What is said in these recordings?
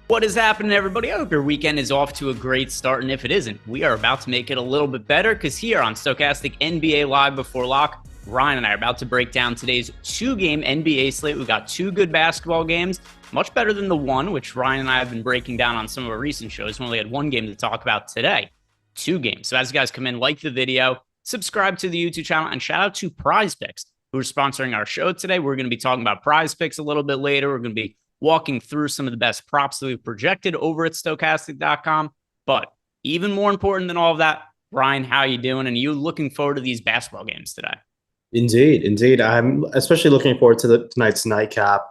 What is happening, everybody? I hope your weekend is off to a great start, and if it isn't, we are about to make it a little bit better because here on Stokastic NBA Live Before Lock, Ryan and I are about to break down today's two-game NBA slate. We've got two good basketball games, much better than the one, which Ryan and I have been breaking down on some of our recent shows. We only had one game to talk about today. Two games. So as you guys come in, like the video, subscribe to the YouTube channel, and shout out to Prize Picks, who are sponsoring our show today. We're going to be talking about Prize Picks a little bit later. We're going to be walking through some of the best props that we've projected over at Stokastic.com. But even more important than all of that, Ryan, how are you doing? And are you looking forward to these basketball games today? Indeed. I'm especially looking forward to tonight's nightcap.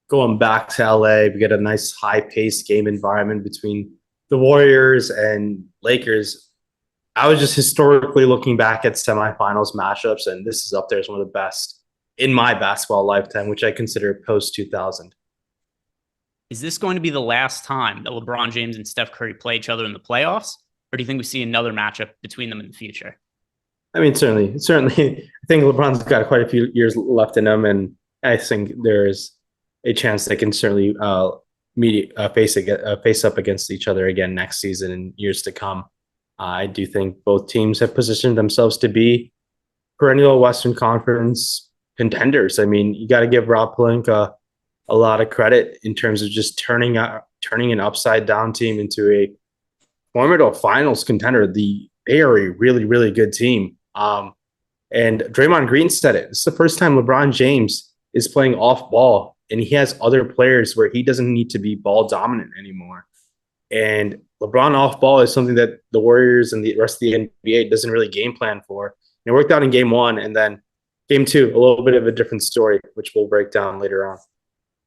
Going back to LA, we get a nice high-paced game environment between the Warriors and Lakers. I was just historically looking back at semifinals matchups, and this is up there as one of the best in my basketball lifetime, which I consider post-2000. Is this going to be the last time that LeBron James and Steph Curry play each other in the playoffs? Or do you think we see another matchup between them in the future? I mean, certainly. I think LeBron's got quite a few years left in him, and I think there's a chance they can certainly face up against each other again next season and years to come. I do think both teams have positioned themselves to be perennial Western Conference contenders. I mean, you got to give Rob Pelinka a lot of credit in terms of just turning an upside down team into a formidable finals contender. They are a really, really good team. And Draymond Green said it. It's the first time LeBron James is playing off ball, and he has other players where he doesn't need to be ball dominant anymore. And LeBron off ball is something that the Warriors and the rest of the NBA doesn't really game plan for. It worked out in game one, and then game two, a little bit of a different story, which we'll break down later on.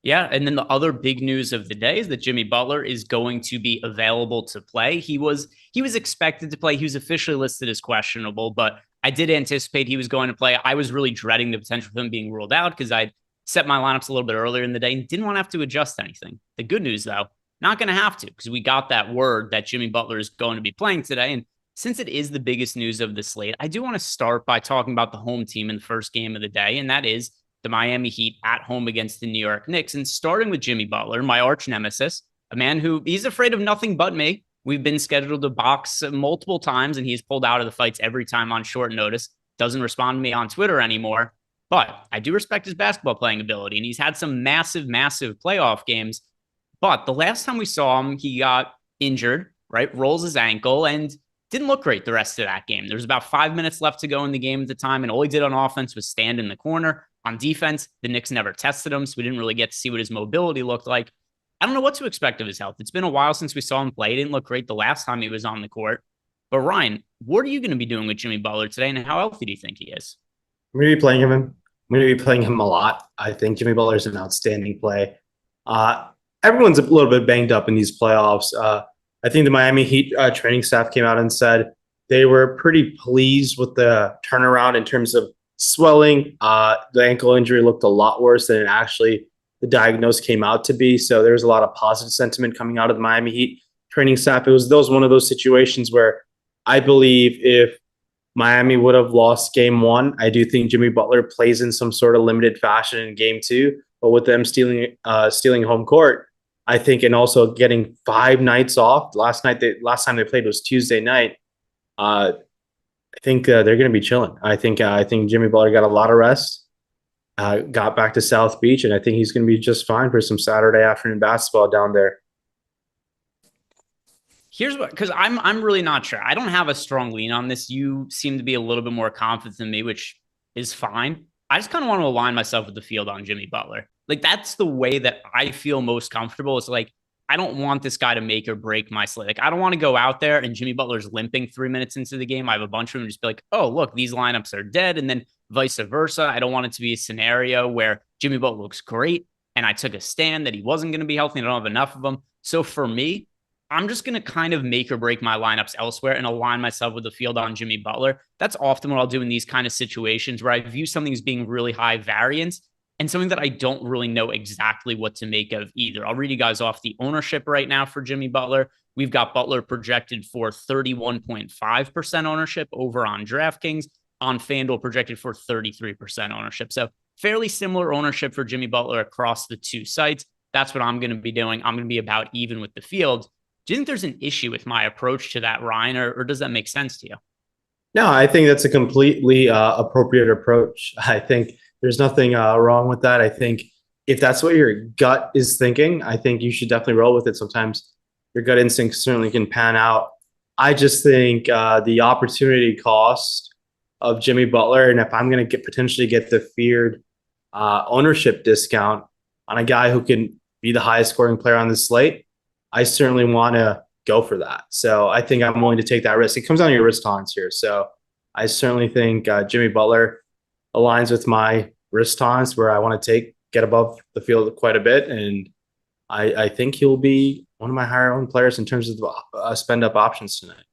Yeah, and then the other big news of the day is that Jimmy Butler is going to be available to play. He was expected to play. He was officially listed as questionable, but I did anticipate he was going to play. I was really dreading the potential of him being ruled out because I'd set my lineups a little bit earlier in the day and didn't want to have to adjust anything. The good news, though, not going to have to because we got that word that Jimmy Butler is going to be playing today. And since it is the biggest news of the slate, I do want to start by talking about the home team in the first game of the day, and that is the Miami Heat at home against the New York Knicks. And starting with Jimmy Butler, my arch nemesis, a man who he's afraid of nothing but me. We've been scheduled to box multiple times, and he's pulled out of the fights every time on short notice. Doesn't respond to me on Twitter anymore. But I do respect his basketball playing ability, and he's had some massive playoff games. But the last time we saw him, he got injured, right? Rolls his ankle, and didn't look great the rest of that game. There was about 5 minutes left to go in the game at the time, and all he did on offense was stand in the corner. On defense, the Knicks never tested him, so we didn't really get to see what his mobility looked like. I don't know what to expect of his health. It's been a while since we saw him play. He didn't look great the last time he was on the court. But Ryan, what are you going to be doing with Jimmy Butler today, and how healthy do you think he is? I'm going to be playing him. I'm going to be playing him a lot. I think Jimmy Butler is an outstanding play. Everyone's a little bit banged up in these playoffs. I think the Miami Heat training staff came out and said they were pretty pleased with the turnaround in terms of swelling. The ankle injury looked a lot worse than it actually the diagnosis came out to be. So there was a lot of positive sentiment coming out of the Miami Heat training staff. It was one of those situations where I believe if Miami would have lost game one, I do think Jimmy Butler plays in some sort of limited fashion in game two. But with them stealing home court, I think, and also getting 5 nights off. Last time they played was Tuesday night. I think they're going to be chilling. I think Jimmy Butler got a lot of rest, got back to South Beach, and I think he's going to be just fine for some Saturday afternoon basketball down there. Here's what, because I'm really not sure. I don't have a strong lean on this. You seem to be a little bit more confident than me, which is fine. I just kind of want to align myself with the field on Jimmy Butler. Like, that's the way that I feel most comfortable. It's like, I don't want this guy to make or break my slate. Like, I don't want to go out there and Jimmy Butler's limping 3 minutes into the game. I have a bunch of them just be like, oh, look, these lineups are dead. And then vice versa. I don't want it to be a scenario where Jimmy Butler looks great and I took a stand that he wasn't going to be healthy and I don't have enough of them. So for me, I'm just going to kind of make or break my lineups elsewhere and align myself with the field on Jimmy Butler. That's often what I'll do in these kind of situations where I view something as being really high variance and something that I don't really know exactly what to make of either. I'll read you guys off the ownership right now for Jimmy Butler. We've got Butler projected for 31.5% ownership over on DraftKings. On FanDuel, projected for 33% ownership. So fairly similar ownership for Jimmy Butler across the two sites. That's what I'm going to be doing. I'm going to be about even with the field. Do you think there's an issue with my approach to that, Ryan, or does that make sense to you? No, I think that's a completely appropriate approach. I think there's nothing wrong with that. I think if that's what your gut is thinking, I think you should definitely roll with it. Sometimes your gut instinct certainly can pan out. I just think the opportunity cost of Jimmy Butler, and if I'm going to potentially get the feared ownership discount on a guy who can be the highest scoring player on the slate, I certainly want to go for that. So I think I'm willing to take that risk. It comes down to your risk tolerance here. So I certainly think Jimmy Butler aligns with my risk tolerance where I want to get above the field quite a bit. And I think he'll be one of my higher owned players in terms of spend up options tonight.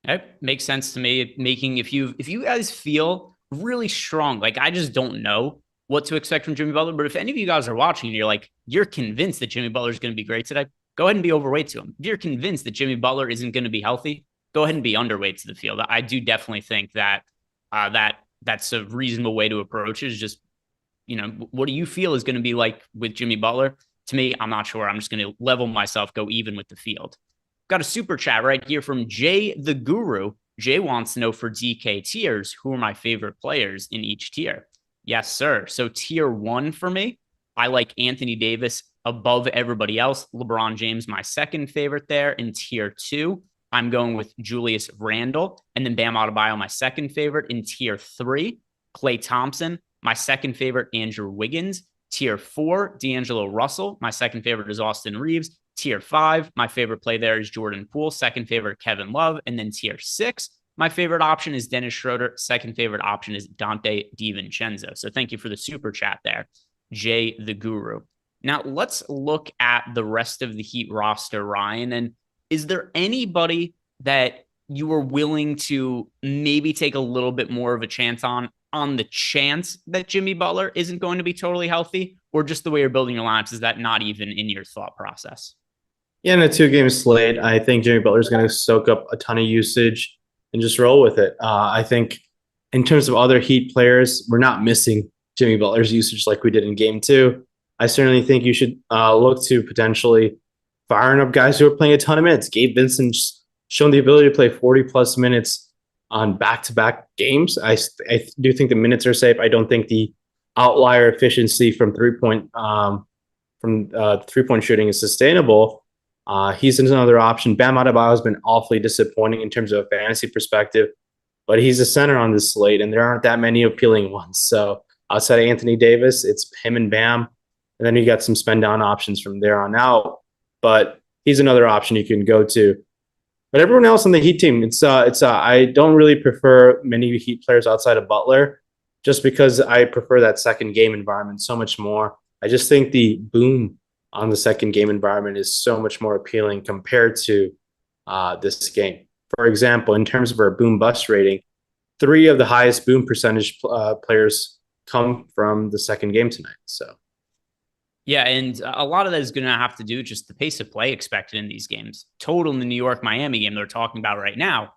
It makes sense to me. If you guys feel really strong, like I just don't know what to expect from Jimmy Butler, but if any of you guys are watching and you're convinced that Jimmy Butler is going to be great today, go ahead and be overweight to him. If you're convinced that Jimmy Butler isn't going to be healthy, go ahead and be underweight to the field. I do definitely think that that's a reasonable way to approach it. Is just, what do you feel is going to be like with Jimmy Butler? To me, I'm not sure. I'm just going to level myself, go even with the field. Got a super chat right here from Jay the Guru. Jay wants to know for DK tiers, who are my favorite players in each tier? Yes, sir. So tier 1 for me, I like Anthony Davis above everybody else. LeBron James, my second favorite there. In tier 2, I'm going with Julius Randle, and then Bam Adebayo, my second favorite. In tier 3, Klay Thompson, my second favorite, Andrew Wiggins. Tier 4, D'Angelo Russell. My second favorite is Austin Reeves. Tier 5, my favorite play there is Jordan Poole. Second favorite, Kevin Love. And then tier 6, my favorite option is Dennis Schroeder. Second favorite option is Dante DiVincenzo. So thank you for the super chat there, Jay the Guru. Now let's look at the rest of the Heat roster, Ryan. And is there anybody that you were willing to maybe take a little bit more of a chance on the chance that Jimmy Butler isn't going to be totally healthy? Or just the way you're building your lineups, is that not even in your thought process? Yeah, in a 2-game slate, I think Jimmy Butler is going to soak up a ton of usage and just roll with it. I think in terms of other Heat players, we're not missing Jimmy Butler's usage like we did in game 2. I certainly think you should look to potentially firing up guys who are playing a ton of minutes. Gabe Vincent's shown the ability to play 40-plus minutes on back-to-back games. I do think the minutes are safe. I don't think the outlier efficiency from three-point shooting is sustainable. He's another option. Bam Adebayo has been awfully disappointing in terms of a fantasy perspective, but he's a center on this slate, and there aren't that many appealing ones. So outside of Anthony Davis, it's him and Bam, and then you got some spend down options from there on out. But he's another option you can go to. But everyone else on the Heat team, I don't really prefer many Heat players outside of Butler, just because I prefer that second game environment so much more. I just think the boom on the second game environment is so much more appealing compared to this game. For example, in terms of our boom bust rating, 3 of the highest boom percentage players come from the second game tonight. So, yeah, and a lot of that is going to have to do just the pace of play expected in these games. Total in the New York Miami game they're talking about right now,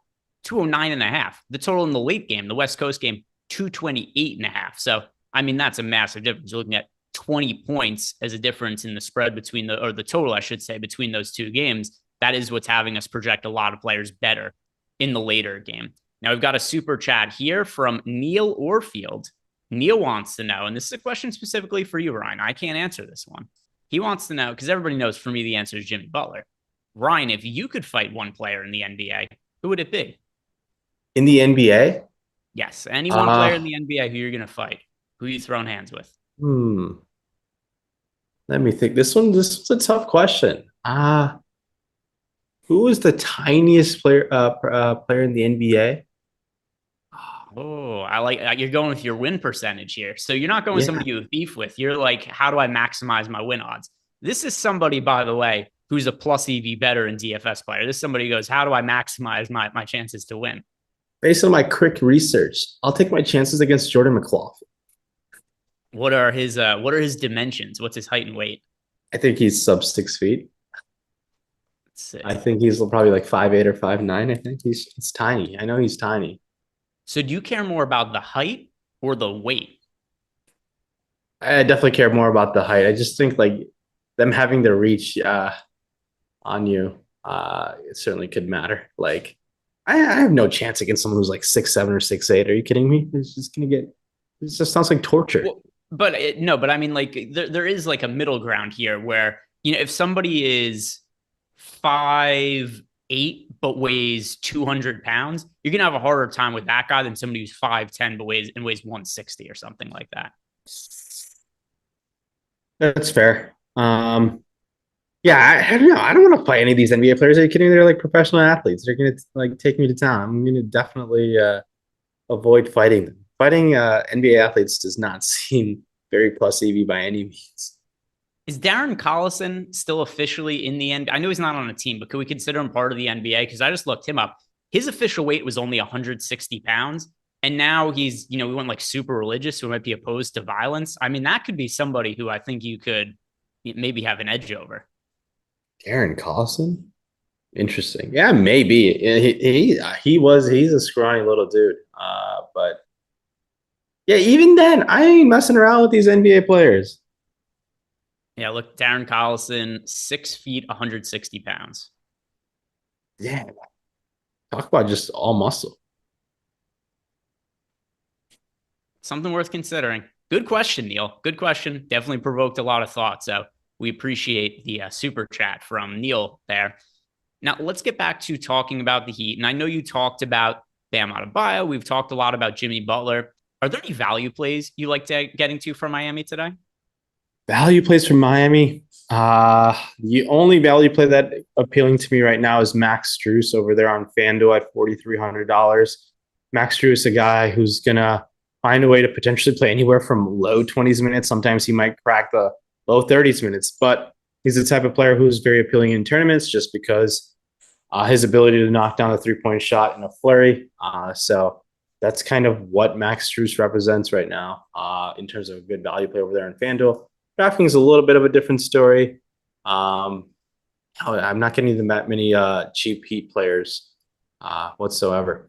209.5. The total in the late game, the West Coast game, 228.5. So, I mean, that's a massive difference. You're looking at 20 points as a difference in the spread between the total, I should say, between those two games. That is what's having us project a lot of players better in the later game. Now we've got a super chat here from Neil Orfield. Neil wants to know, and this is a question specifically for you, Ryan. I can't answer this one. He wants to know, because everybody knows for me the answer is Jimmy Butler. Ryan, if you could fight one player in the NBA, who would it be? In the NBA? Yes, any one player in the NBA who you're going to fight. Who are you throwing hands with? Let me think. This was a tough question. Who is the tiniest player in the NBA? Oh, I like you're going with your win percentage here. So you're not going with somebody you have beef with. You're like, how do I maximize my win odds? This is somebody, by the way, who's a plus EV better in DFS player. This is somebody who goes, how do I maximize my chances to win? Based on my quick research, I'll take my chances against Jordan McLaughlin. What are his dimensions? What's his height and weight? I think he's sub 6 feet. I think he's probably like 5'8" or 5'9". I think he's tiny. I know he's tiny. So do you care more about the height or the weight? I definitely care more about the height. I just think like them having the reach on you, it certainly could matter. Like, I have no chance against someone who's like 6'7" or 6'8". Are you kidding me? It's just gonna get. It just sounds like torture. Well, no, but I mean, like there is like a middle ground here where if somebody is 5'8" but weighs 200 pounds, you're gonna have a harder time with that guy than somebody who's 5'10" but weighs 160 or something like that. That's fair. Yeah, I don't know. I don't want to play any of these NBA players. Are you kidding me? They're like professional athletes. They're gonna like take me to town. I'm gonna definitely avoid fighting them. Fighting NBA athletes does not seem very plus EV by any means. Is Darren Collison still officially in the NBA? I know he's not on a team, but could we consider him part of the NBA? Because I just looked him up. His official weight was only 160 pounds. And now he's, we went like super religious, who might be opposed to violence. I mean, that could be somebody who I think you could maybe have an edge over. Darren Collison? Interesting. Yeah, maybe. He's a scrawny little dude. But yeah, even then, I ain't messing around with these NBA players. Yeah, look, Darren Collison, 6 feet, 160 pounds. Yeah. Talk about just all muscle. Something worth considering. Good question, Neil. Good question. Definitely provoked a lot of thought. So we appreciate the super chat from Neil there. Now, let's get back to talking about the Heat. And I know you talked about Bam Adebayo. We've talked a lot about Jimmy Butler. Are there any value plays you like getting to from Miami today? Value plays from Miami. The only value play that appealing to me right now is Max Strus over there on FanDuel at $4,300. Max Strus, a guy who's gonna find a way to potentially play anywhere from low 20s minutes. Sometimes he might crack the low 30s minutes, but he's the type of player who's very appealing in tournaments just because his ability to knock down a three-point shot in a flurry. So that's kind of what Max Strus represents right now in terms of a good value play over there on FanDuel. DraftKings is a little bit of a different story. I'm not getting that many cheap Heat players whatsoever.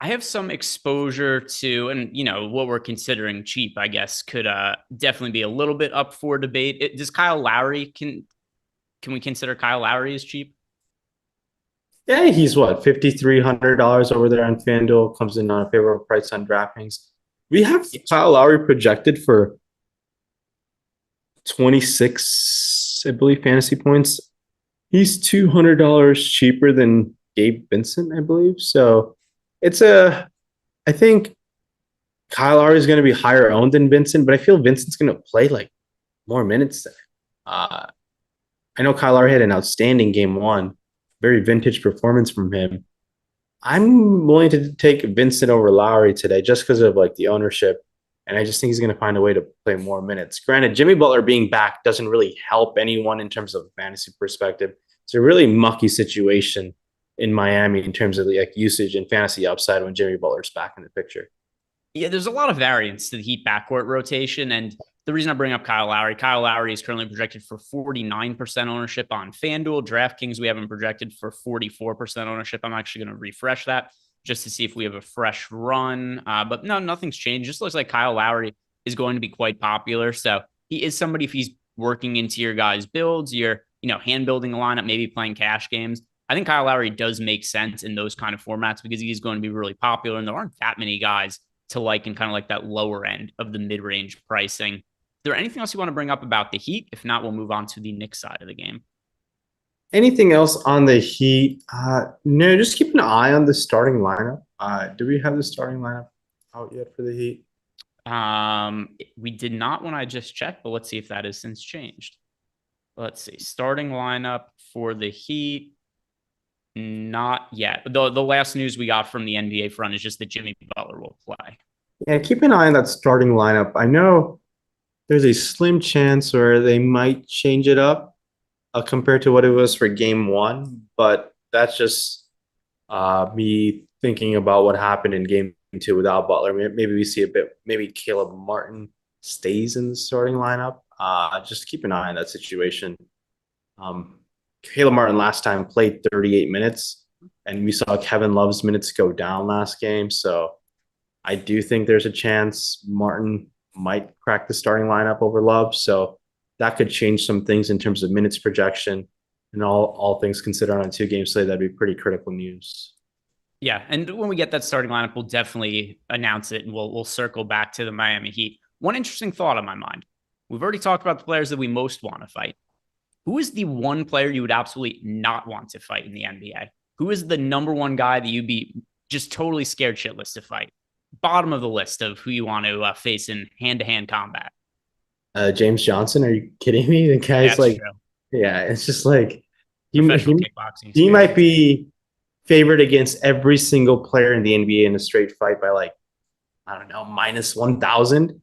I have some exposure to, and what we're considering cheap, I guess, could definitely be a little bit up for debate. Does Kyle Lowry can we consider Kyle Lowry as cheap? Yeah, he's what, $5,300 over there on FanDuel, comes in on a favorable price on DraftKings. We have Kyle Lowry projected for 26, I believe, fantasy points. He's $200 cheaper than Gabe Vincent, I believe. So I think Kyle Lowry is going to be higher owned than Vincent, but I feel Vincent's going to play like more minutes there. I know Kyle Lowry had an outstanding game one, very vintage performance from him. I'm willing to take Vincent over Lowry today just because of like the ownership. And I just think he's going to find a way to play more minutes. Granted, Jimmy Butler being back doesn't really help anyone in terms of fantasy perspective. It's a really mucky situation in Miami in terms of the like usage and fantasy upside when Jimmy Butler's back in the picture. Yeah, there's a lot of variance to the Heat backcourt rotation. And the reason I bring up Kyle Lowry is currently projected for 49% ownership on FanDuel. DraftKings, we have him projected for 44% ownership. I'm actually going to refresh that just to see if we have a fresh run. But no, nothing's changed. Just looks like Kyle Lowry is going to be quite popular. So he is somebody, if he's working into your guys' builds, you're, hand building a lineup, maybe playing cash games. I think Kyle Lowry does make sense in those kind of formats because he's going to be really popular. And there aren't that many guys to like in kind of like that lower end of the mid-range pricing. Is there anything else you want to bring up about the Heat? If not, we'll move on to the Knicks side of the game. Anything else on the Heat? No, just keep an eye on the starting lineup. Do we have the starting lineup out yet for the Heat? We did not when I just checked, but let's see if that has since changed. Let's see. Starting lineup for the Heat. Not yet. The last news we got from the NBA front is just that Jimmy Butler will play. Yeah, keep an eye on that starting lineup. I know there's a slim chance where they might change it up compared to what it was for game one, but that's just me thinking about what happened in game two without Butler. Maybe we see a bit, maybe Caleb Martin stays in the starting lineup. Just keep an eye on that situation. Caleb Martin last time played 38 minutes, and we saw Kevin Love's minutes go down last game. So I do think there's a chance Martin might crack the starting lineup over Love. So that could change some things in terms of minutes projection and all things considered on a 2-game slate. That'd be pretty critical news. Yeah, and when we get that starting lineup, we'll definitely announce it, and we'll circle back to the Miami Heat. One interesting thought on my mind: we've already talked about the players that we most want to fight. Who is the one player you would absolutely not want to fight in the NBA? Who is the number one guy that you'd be just totally scared shitless to fight? Bottom of the list of who you want to face in hand-to-hand combat. James Johnson, are you kidding me? The guy's That's like, true. yeah, it's just like Professional kickboxing he might experience. be favored against every single player in the NBA in a straight fight by like, I don't know, minus 1,000.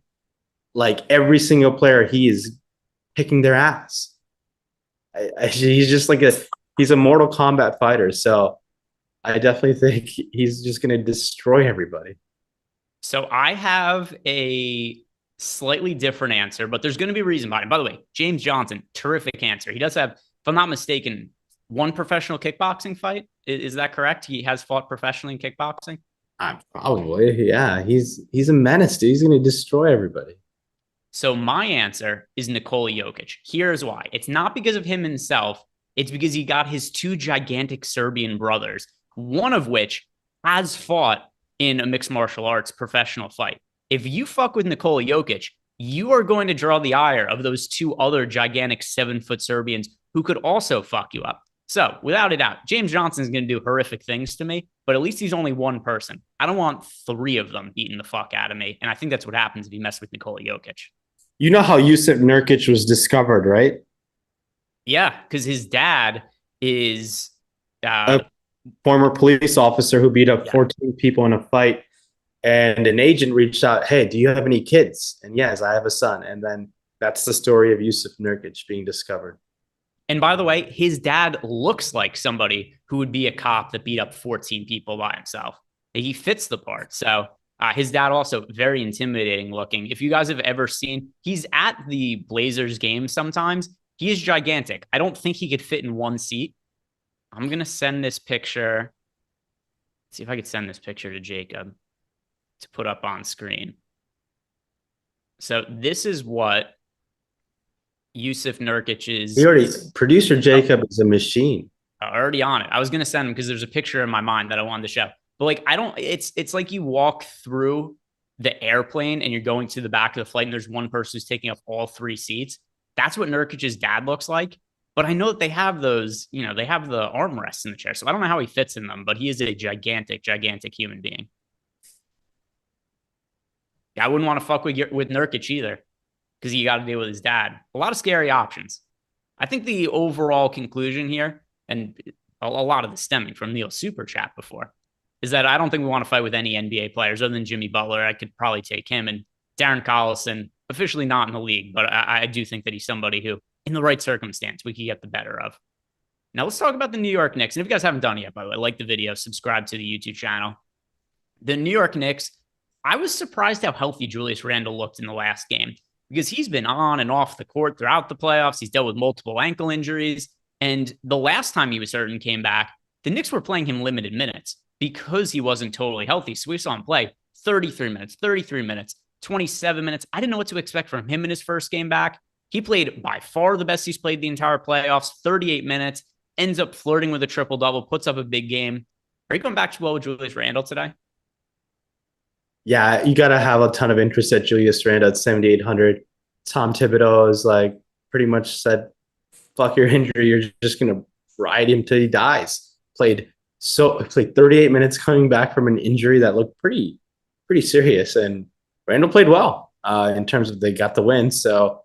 Like every single player, he is kicking their ass. He's just like he's a Mortal Kombat fighter. So I definitely think he's just going to destroy everybody. So I have a slightly different answer, but there's going to be a reason behind it. By the way, James Johnson, terrific answer. He does have, if I'm not mistaken, one professional kickboxing fight. Is that correct? He has fought professionally in kickboxing. Probably, yeah. He's a menace, dude. He's going to destroy everybody. So my answer is Nikola Jokic. Here's why. It's not because of him himself. It's because he got his two gigantic Serbian brothers, one of which has fought in a mixed martial arts professional fight. If you fuck with Nikola Jokic, you are going to draw the ire of those two other gigantic 7-foot Serbians who could also fuck you up. So, without a doubt, James Johnson is going to do horrific things to me, but at least he's only one person. I don't want three of them beating the fuck out of me, and I think that's what happens if you mess with Nikola Jokic. You know how Yusuf Nurkic was discovered, right? Yeah, because his dad is A former police officer who beat up 14 people in a fight. And an agent reached out, hey, do you have any kids? And yes, I have a son. And then that's the story of Yusuf Nurkic being discovered. And by the way, his dad looks like somebody who would be a cop that beat up 14 people by himself. He fits the part. So his dad also very intimidating looking. If you guys have ever seen, he's at the Blazers game sometimes. He is gigantic. I don't think he could fit in one seat. I'm going to send this picture. Let's see if I could send this picture to Jacob to put up on screen. So this is what Yusuf Nurkic's producer Jacob is a machine. Already on it. I was going to send him because there's a picture in my mind that I wanted to show. But like, I don't, it's like you walk through the airplane and you're going to the back of the flight and there's one person who's taking up all three seats. That's what Nurkic's dad looks like. But I know that they have those, they have the armrests in the chair. So I don't know how he fits in them, but he is a gigantic, gigantic human being. Yeah, I wouldn't want to fuck with Nurkic either because you got to deal with his dad. A lot of scary options. I think the overall conclusion here, and a lot of the stemming from Neil's super chat before, is that I don't think we want to fight with any NBA players other than Jimmy Butler. I could probably take him, and Darren Collison, officially not in the league, but I do think that he's somebody who, in the right circumstance, we could get the better of. Now let's talk about the New York Knicks. And if you guys haven't done it yet, by the way, like the video, subscribe to the YouTube channel. The New York Knicks, I was surprised how healthy Julius Randle looked in the last game because he's been on and off the court throughout the playoffs. He's dealt with multiple ankle injuries. And the last time he was hurt and came back, the Knicks were playing him limited minutes because he wasn't totally healthy. So we saw him play 33 minutes, 27 minutes. I didn't know what to expect from him in his first game back. He played by far the best he's played the entire playoffs, 38 minutes, ends up flirting with a triple-double, puts up a big game. Are you going back to well with Julius Randle today? Yeah, you got to have a ton of interest at Julius Randle at 7,800. Tom Thibodeau is like pretty much said, fuck your injury. You're just going to ride him till he dies. Played 38 minutes coming back from an injury that looked pretty serious. And Randle played well in terms of they got the win. So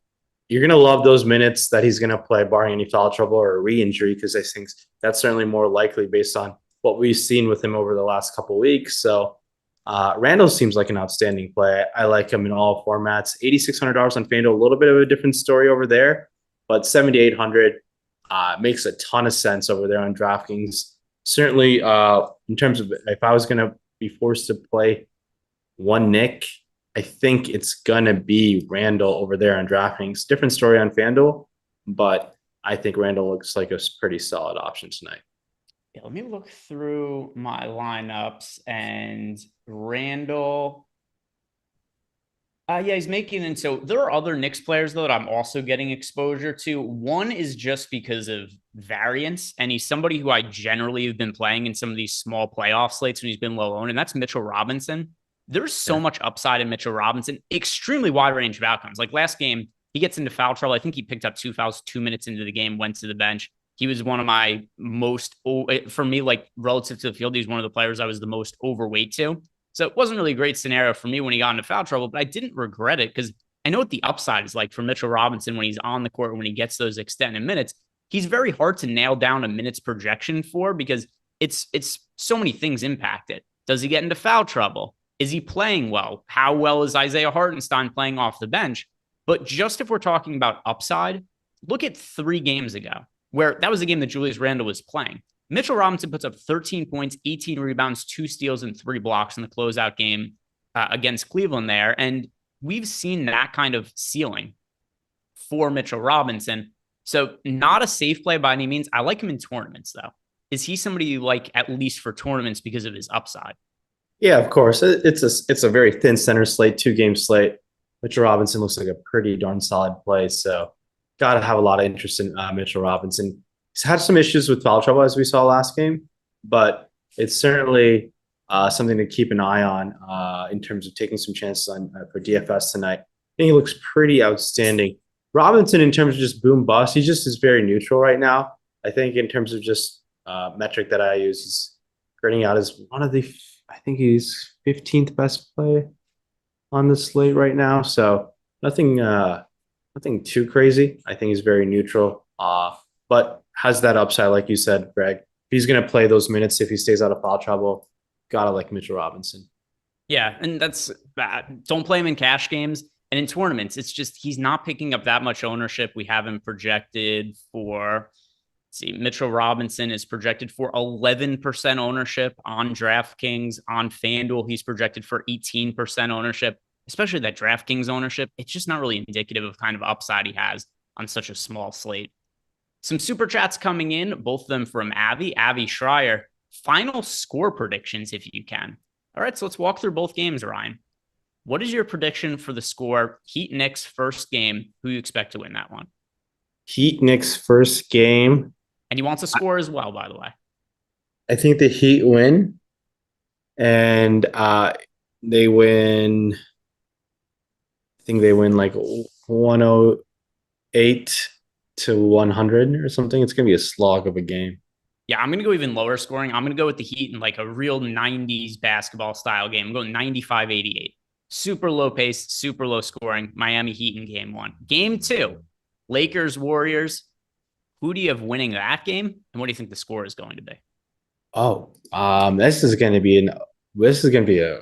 you're going to love those minutes that he's going to play barring any foul trouble or a re-injury because I think that's certainly more likely based on what we've seen with him over the last couple of weeks. So Randle seems like an outstanding play. I like him in all formats. $8,600 on FanDuel, a little bit of a different story over there, but 7,800 makes a ton of sense over there on DraftKings. Certainly, in terms of if I was going to be forced to play one Nick, I think it's going to be Randle over there on DraftKings. Different story on FanDuel, but I think Randle looks like a pretty solid option tonight. Yeah, let me look through my lineups, and Randle Yeah, he's making, and so there are other Knicks players though that I'm also getting exposure to. One is just because of variance, and he's somebody who I generally have been playing in some of these small playoff slates when he's been low owned, and that's Mitchell Robinson. There's so Yeah. much upside in Mitchell Robinson, extremely wide range of outcomes. Like last game, he gets into foul trouble. I think he picked up 2 fouls 2 minutes into the game, went to the bench. He was one of my most, for me, like relative to the field, he's one of the players I was the most overweight to. So it wasn't really a great scenario for me when he got into foul trouble, but I didn't regret it because I know what the upside is like for Mitchell Robinson when he's on the court, when he gets those extended minutes. He's very hard to nail down a minutes projection for because it's so many things impact it. Does he get into foul trouble? Is he playing well? How well is Isaiah Hartenstein playing off the bench? But just if we're talking about upside, look at 3 games ago, where that was a game that Julius Randle was playing. Mitchell Robinson puts up 13 points, 18 rebounds, 2 steals, and 3 blocks in the closeout game against Cleveland there. And we've seen that kind of ceiling for Mitchell Robinson. So not a safe play by any means. I like him in tournaments, though. Is he somebody you like at least for tournaments because of his upside? Yeah, of course. It's a very thin center slate, 2 game slate. Mitchell Robinson looks like a pretty darn solid play. So got to have a lot of interest in Mitchell Robinson. He's had some issues with foul trouble as we saw last game, but it's certainly something to keep an eye on in terms of taking some chances on for DFS tonight. I think he looks pretty outstanding. Robinson, in terms of just boom bust, he just is very neutral right now. I think in terms of just metric that I use, he's grading out as one of the, I think he's 15th best play on the slate right now. So nothing too crazy. I think he's very neutral, but has that upside, like you said, Greg. If he's going to play those minutes, if he stays out of foul trouble, gotta like Mitchell Robinson. Yeah, and that's bad. Don't play him in cash games. And in tournaments, it's just he's not picking up that much ownership. We have him projected for, let's see, Mitchell Robinson is projected for 11% ownership on DraftKings. On FanDuel, he's projected for 18% ownership, especially that DraftKings ownership. It's just not really indicative of kind of upside he has on such a small slate. Some super chats coming in, both of them from Avi Schreier. Final score predictions, if you can. All right, so let's walk through both games, Ryan. What is your prediction for the score? Heat Knicks first game. Who you expect to win that one? Heat Knicks first game. And he wants a score as well, by the way. I think the Heat win, and they win. I think they win like 108 to 100 or something. It's gonna be a slog of a game. Yeah, I'm going to go even lower scoring. I'm going to go with the Heat in like a real 90s basketball style game. I'm going 95-88. Super low pace, super low scoring. Miami Heat in game 1. Game 2, Lakers Warriors. Who do you have winning that game? And what do you think the score is going to be? Oh, this is going to be a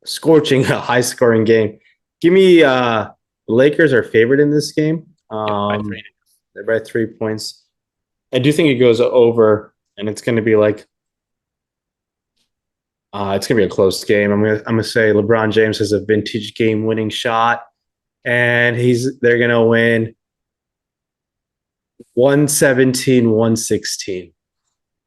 scorching, high scoring game. Give me the Lakers are favored in this game. They're by 3 points. I do think it goes over, and it's going to be like it's going to be a close game. I'm gonna say LeBron James has a vintage game winning shot, and they're going to win 117-116.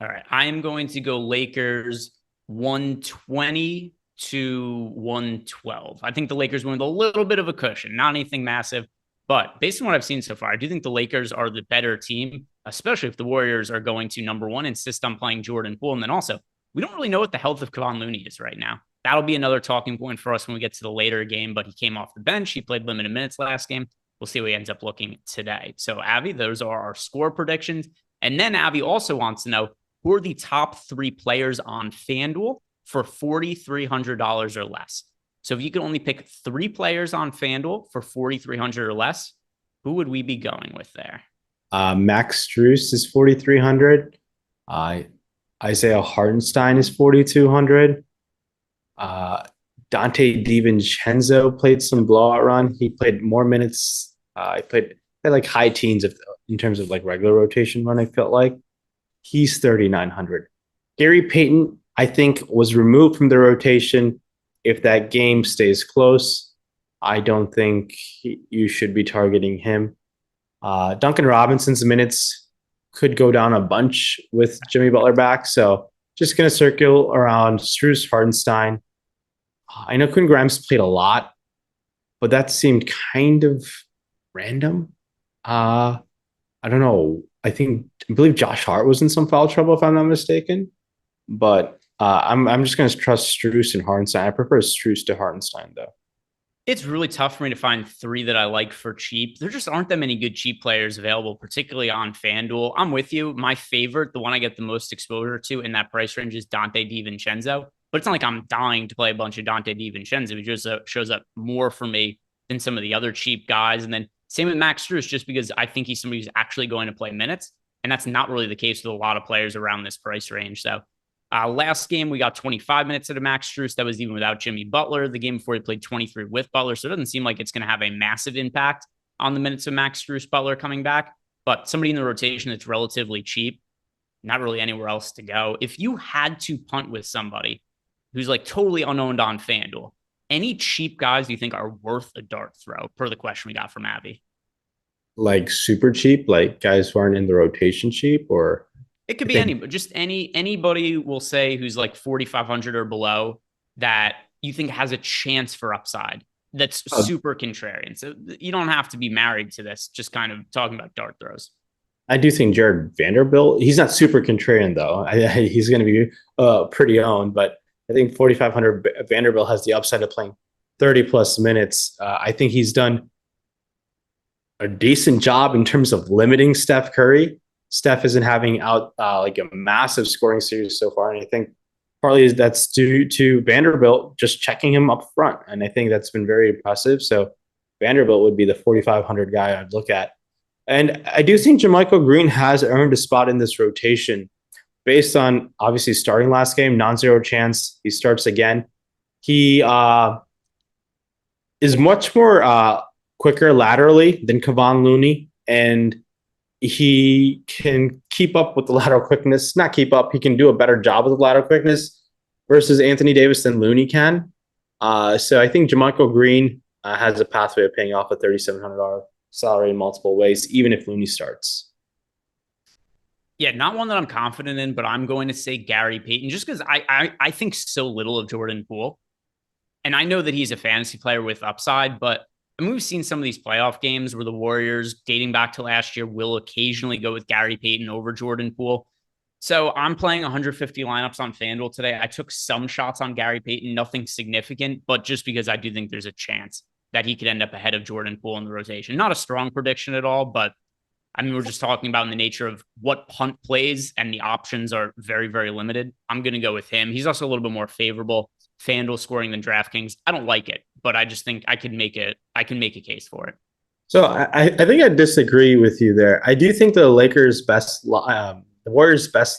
All right. I am going to go Lakers 120 to 112. I think the Lakers win with a little bit of a cushion, not anything massive. But based on what I've seen so far, I do think the Lakers are the better team, especially if the Warriors are going to, number one, insist on playing Jordan Poole. And then also, we don't really know what the health of Kevon Looney is right now. That'll be another talking point for us when we get to the later game, but he came off the bench. He played limited minutes last game. We'll see how he ends up looking today. So, Avi, those are our score predictions. And then Avi also wants to know who are the top 3 players on FanDuel for $4,300 or less. So if you could only pick 3 players on FanDuel for $4,300 or less, who would we be going with there? Max Strus is 4,300. Isaiah Hartenstein is 4,200. Dante DiVincenzo played some blowout run. He played more minutes. He played like high teens in terms of like regular rotation run, I felt like. He's 3,900. Gary Payton, I think, was removed from the rotation. If that game stays close, I don't think you should be targeting him. Duncan Robinson's minutes could go down a bunch with Jimmy Butler back. So just going to circle around Strus, Hartenstein. I know Quinn Grimes played a lot but that seemed kind of random. I don't know. I believe Josh Hart was in some foul trouble if I'm not mistaken. But I'm just going to trust Strus and Hartenstein. I prefer Strus to Hartenstein though. It's really tough for me to find three that I like for cheap. There just aren't that many good cheap players available, particularly on FanDuel. I'm with you. My favorite, the one I get the most exposure to in that price range is Dante DiVincenzo. But it's not like I'm dying to play a bunch of Dante DiVincenzo. It just shows up more for me than some of the other cheap guys. And then same with Max Strus, just because I think he's somebody who's actually going to play minutes. And that's not really the case with a lot of players around this price range. So last game, we got 25 minutes out of Max Strus. That was even without Jimmy Butler. The game before he played 23 with Butler. So it doesn't seem like it's going to have a massive impact on the minutes of Max Strus Butler coming back. But somebody in the rotation that's relatively cheap, not really anywhere else to go. If you had to punt with somebody who's like totally unowned on FanDuel, any cheap guys you think are worth a dart throw per the question we got from Abby? Like super cheap, like guys who aren't in the rotation cheap, or It could I be think anybody, just anybody will say who's like 4,500 or below that you think has a chance for upside. That's uh, super contrarian. So you don't have to be married to this. Just kind of talking about dart throws. I do think Jared Vanderbilt. He's not super contrarian though. He's going to be pretty owned, but I think 4,500 Vanderbilt has the upside of playing 30 plus minutes. I think he's done a decent job in terms of limiting Steph Curry. Steph isn't having out like a massive scoring series so far, and I think partly that's due to Vanderbilt just checking him up front, and I think that's been very impressive. So Vanderbilt would be the 4,500 guy I'd look at, and I do think JaMychal Green has earned a spot in this rotation based on obviously starting last game, non-zero chance he starts again. He is much more quicker laterally than Kevon Looney, and he can keep up with the lateral quickness. Not keep up, he can do a better job with the lateral quickness versus Anthony Davis than Looney can. So I think JaMychal Green has a pathway of paying off a $3,700 salary in multiple ways, even if Looney starts. Yeah, not one that I'm confident in, but I'm going to say Gary Payton just because I think so little of Jordan Poole. And I know that he's a fantasy player with upside, but I mean, we've seen some of these playoff games where the Warriors, dating back to last year, will occasionally go with Gary Payton over Jordan Poole. So I'm playing 150 lineups on FanDuel today. I took some shots on Gary Payton, nothing significant, but just because I do think there's a chance that he could end up ahead of Jordan Poole in the rotation. Not a strong prediction at all, but I mean, we're just talking about in the nature of what punt plays, and the options are very, very limited. I'm going to go with him. He's also a little bit more favorable FanDuel scoring than DraftKings. I don't like it, but I just think I can make it. I can make a case for it. So I think I disagree with you there. I do think the Warriors' best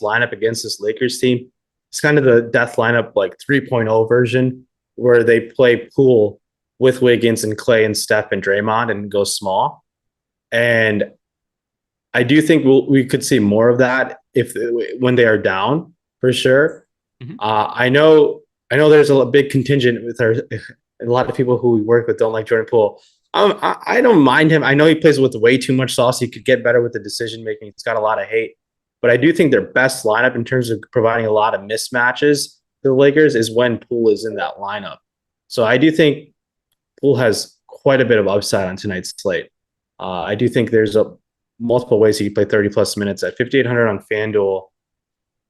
lineup against this Lakers team is kind of the death lineup, like 3.0 version, where they play Poole with Wiggins and Clay and Steph and Draymond and go small. And I do think we could see more of that when they are down for sure. Mm-hmm. I know there's a big contingent with a lot of people who we work with don't like Jordan Poole. I don't mind him. I know he plays with way too much sauce. He could get better with the decision making. He's got a lot of hate, but I do think their best lineup in terms of providing a lot of mismatches to the Lakers is when Poole is in that lineup. So I do think Poole has quite a bit of upside on tonight's slate. I do think there's multiple ways he can play 30 plus minutes at 5,800 on FanDuel.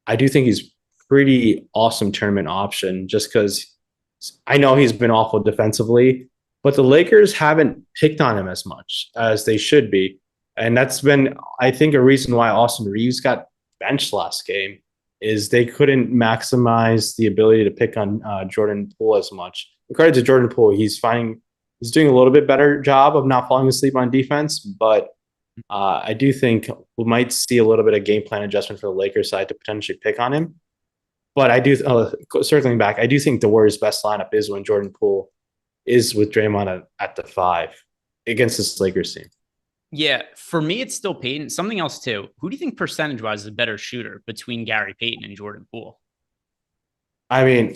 I do think he's pretty awesome tournament option just because I know he's been awful defensively, but the Lakers haven't picked on him as much as they should be. And that's been, I think, a reason why Austin Reeves got benched last game is they couldn't maximize the ability to pick on Jordan Poole as much. According to Jordan Poole, he's doing a little bit better job of not falling asleep on defense, but I do think we might see a little bit of game plan adjustment for the Lakers side to potentially pick on him. But I do, circling back, I do think the Warriors' best lineup is when Jordan Poole is with Draymond at the 5 against this Lakers team. Yeah, for me, it's still Payton. Something else, too. Who do you think percentage-wise is a better shooter between Gary Payton and Jordan Poole? I mean,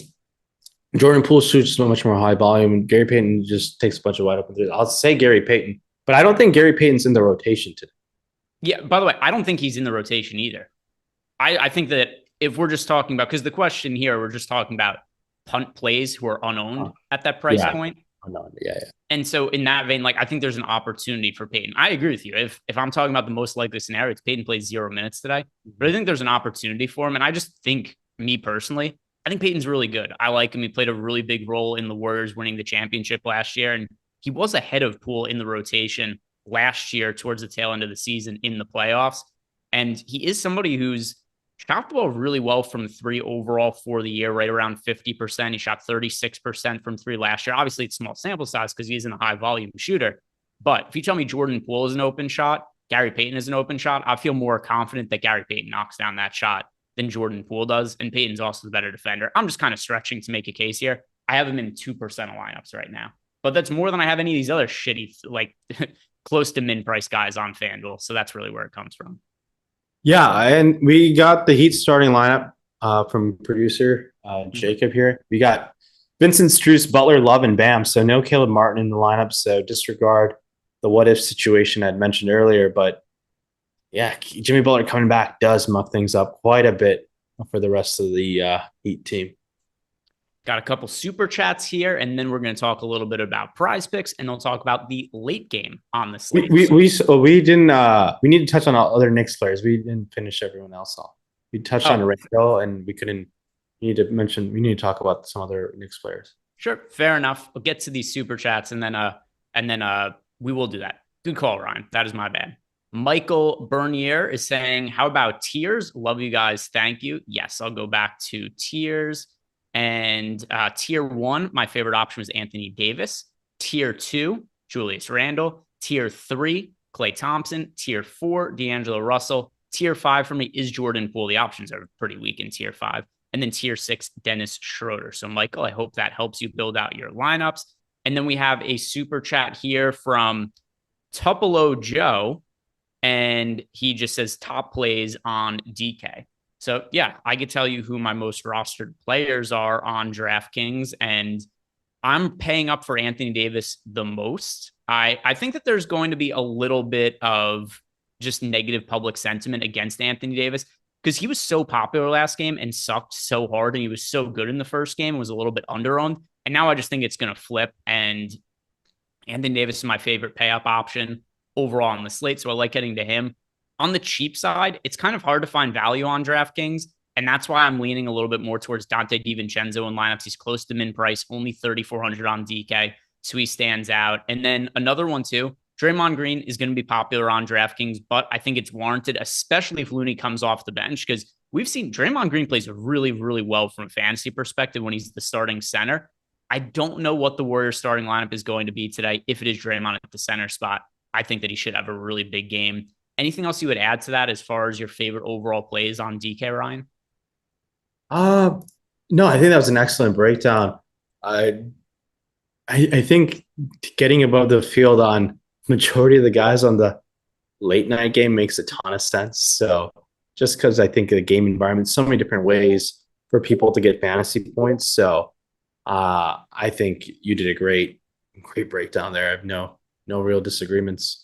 Jordan Poole shoots so much more high volume. Gary Payton just takes a bunch of wide open threes. I'll say Gary Payton, but I don't think Gary Payton's in the rotation today. Yeah, by the way, I don't think he's in the rotation either. I think that if we're just talking about, because the question here, we're just talking about punt plays who are unowned at that price point. Oh, no, yeah, yeah. And so in that vein, like I think there's an opportunity for Peyton. I agree with you. If I'm talking about the most likely scenario, it's Peyton plays 0 minutes today. But I think there's an opportunity for him. And I just think, me personally, I think Peyton's really good. I like him. He played a really big role in the Warriors winning the championship last year. And he was ahead of Poole in the rotation last year towards the tail end of the season in the playoffs. And he is somebody who's shot the ball really well from three overall for the year, right around 50%. He shot 36% from three last year. Obviously, it's small sample size because he isn't a high volume shooter. But if you tell me Jordan Poole is an open shot, Gary Payton is an open shot, I feel more confident that Gary Payton knocks down that shot than Jordan Poole does. And Payton's also the better defender. I'm just kind of stretching to make a case here. I have him in 2% of lineups right now. But that's more than I have any of these other shitty, like close to min price guys on FanDuel. So that's really where it comes from. Yeah, and we got the Heat starting lineup from producer Jacob here. We got Vincent, Strus, Butler, Love, and Bam. So no Caleb Martin in the lineup. So disregard the what if situation I'd mentioned earlier. But yeah, Jimmy Butler coming back does muck things up quite a bit for the rest of the Heat team. Got a couple super chats here, and then we're going to talk a little bit about prize picks, and they'll talk about the late game on the slate. We didn't we need to touch on other Knicks players. We didn't finish everyone else off. We touched on Randall, and we couldn't. We need to talk about some other Knicks players. Sure, fair enough. We'll get to these super chats, and then we will do that. Good call, Ryan. That is my bad. Michael Bernier is saying, "How about tiers? Love you guys. Thank you." Yes, I'll go back to tiers. And tier 1, my favorite option was Anthony Davis. Tier 2, Julius Randle. Tier 3, Klay Thompson. Tier 4, D'Angelo Russell. Tier 5 for me is Jordan Poole. The options are pretty weak in tier 5. And then tier 6, Dennis Schroeder. So, Michael, I hope that helps you build out your lineups. And then we have a super chat here from Tupelo Joe. And he just says top plays on DK. So, yeah, I could tell you who my most rostered players are on DraftKings, and I'm paying up for Anthony Davis the most. I think that there's going to be a little bit of just negative public sentiment against Anthony Davis because he was so popular last game and sucked so hard, and he was so good in the first game and was a little bit underowned. And now I just think it's going to flip, and Anthony Davis is my favorite pay up option overall on the slate, so I like getting to him. On the cheap side, it's kind of hard to find value on DraftKings, and that's why I'm leaning a little bit more towards Dante DiVincenzo in lineups. He's close to min price, only 3,400 on DK, so he stands out. And then another one too, Draymond Green is going to be popular on DraftKings, but I think it's warranted, especially if Looney comes off the bench, because we've seen Draymond Green plays really, really well from a fantasy perspective when he's the starting center. I don't know what the Warriors starting lineup is going to be today. If it is Draymond at the center spot, I think that he should have a really big game. Anything else you would add to that as far as your favorite overall plays on DK, Ryan? No, I think that was an excellent breakdown. I think getting above the field on majority of the guys on the late night game makes a ton of sense. So just because I think the game environment, so many different ways for people to get fantasy points. So I think you did a great breakdown there. I have no real disagreements.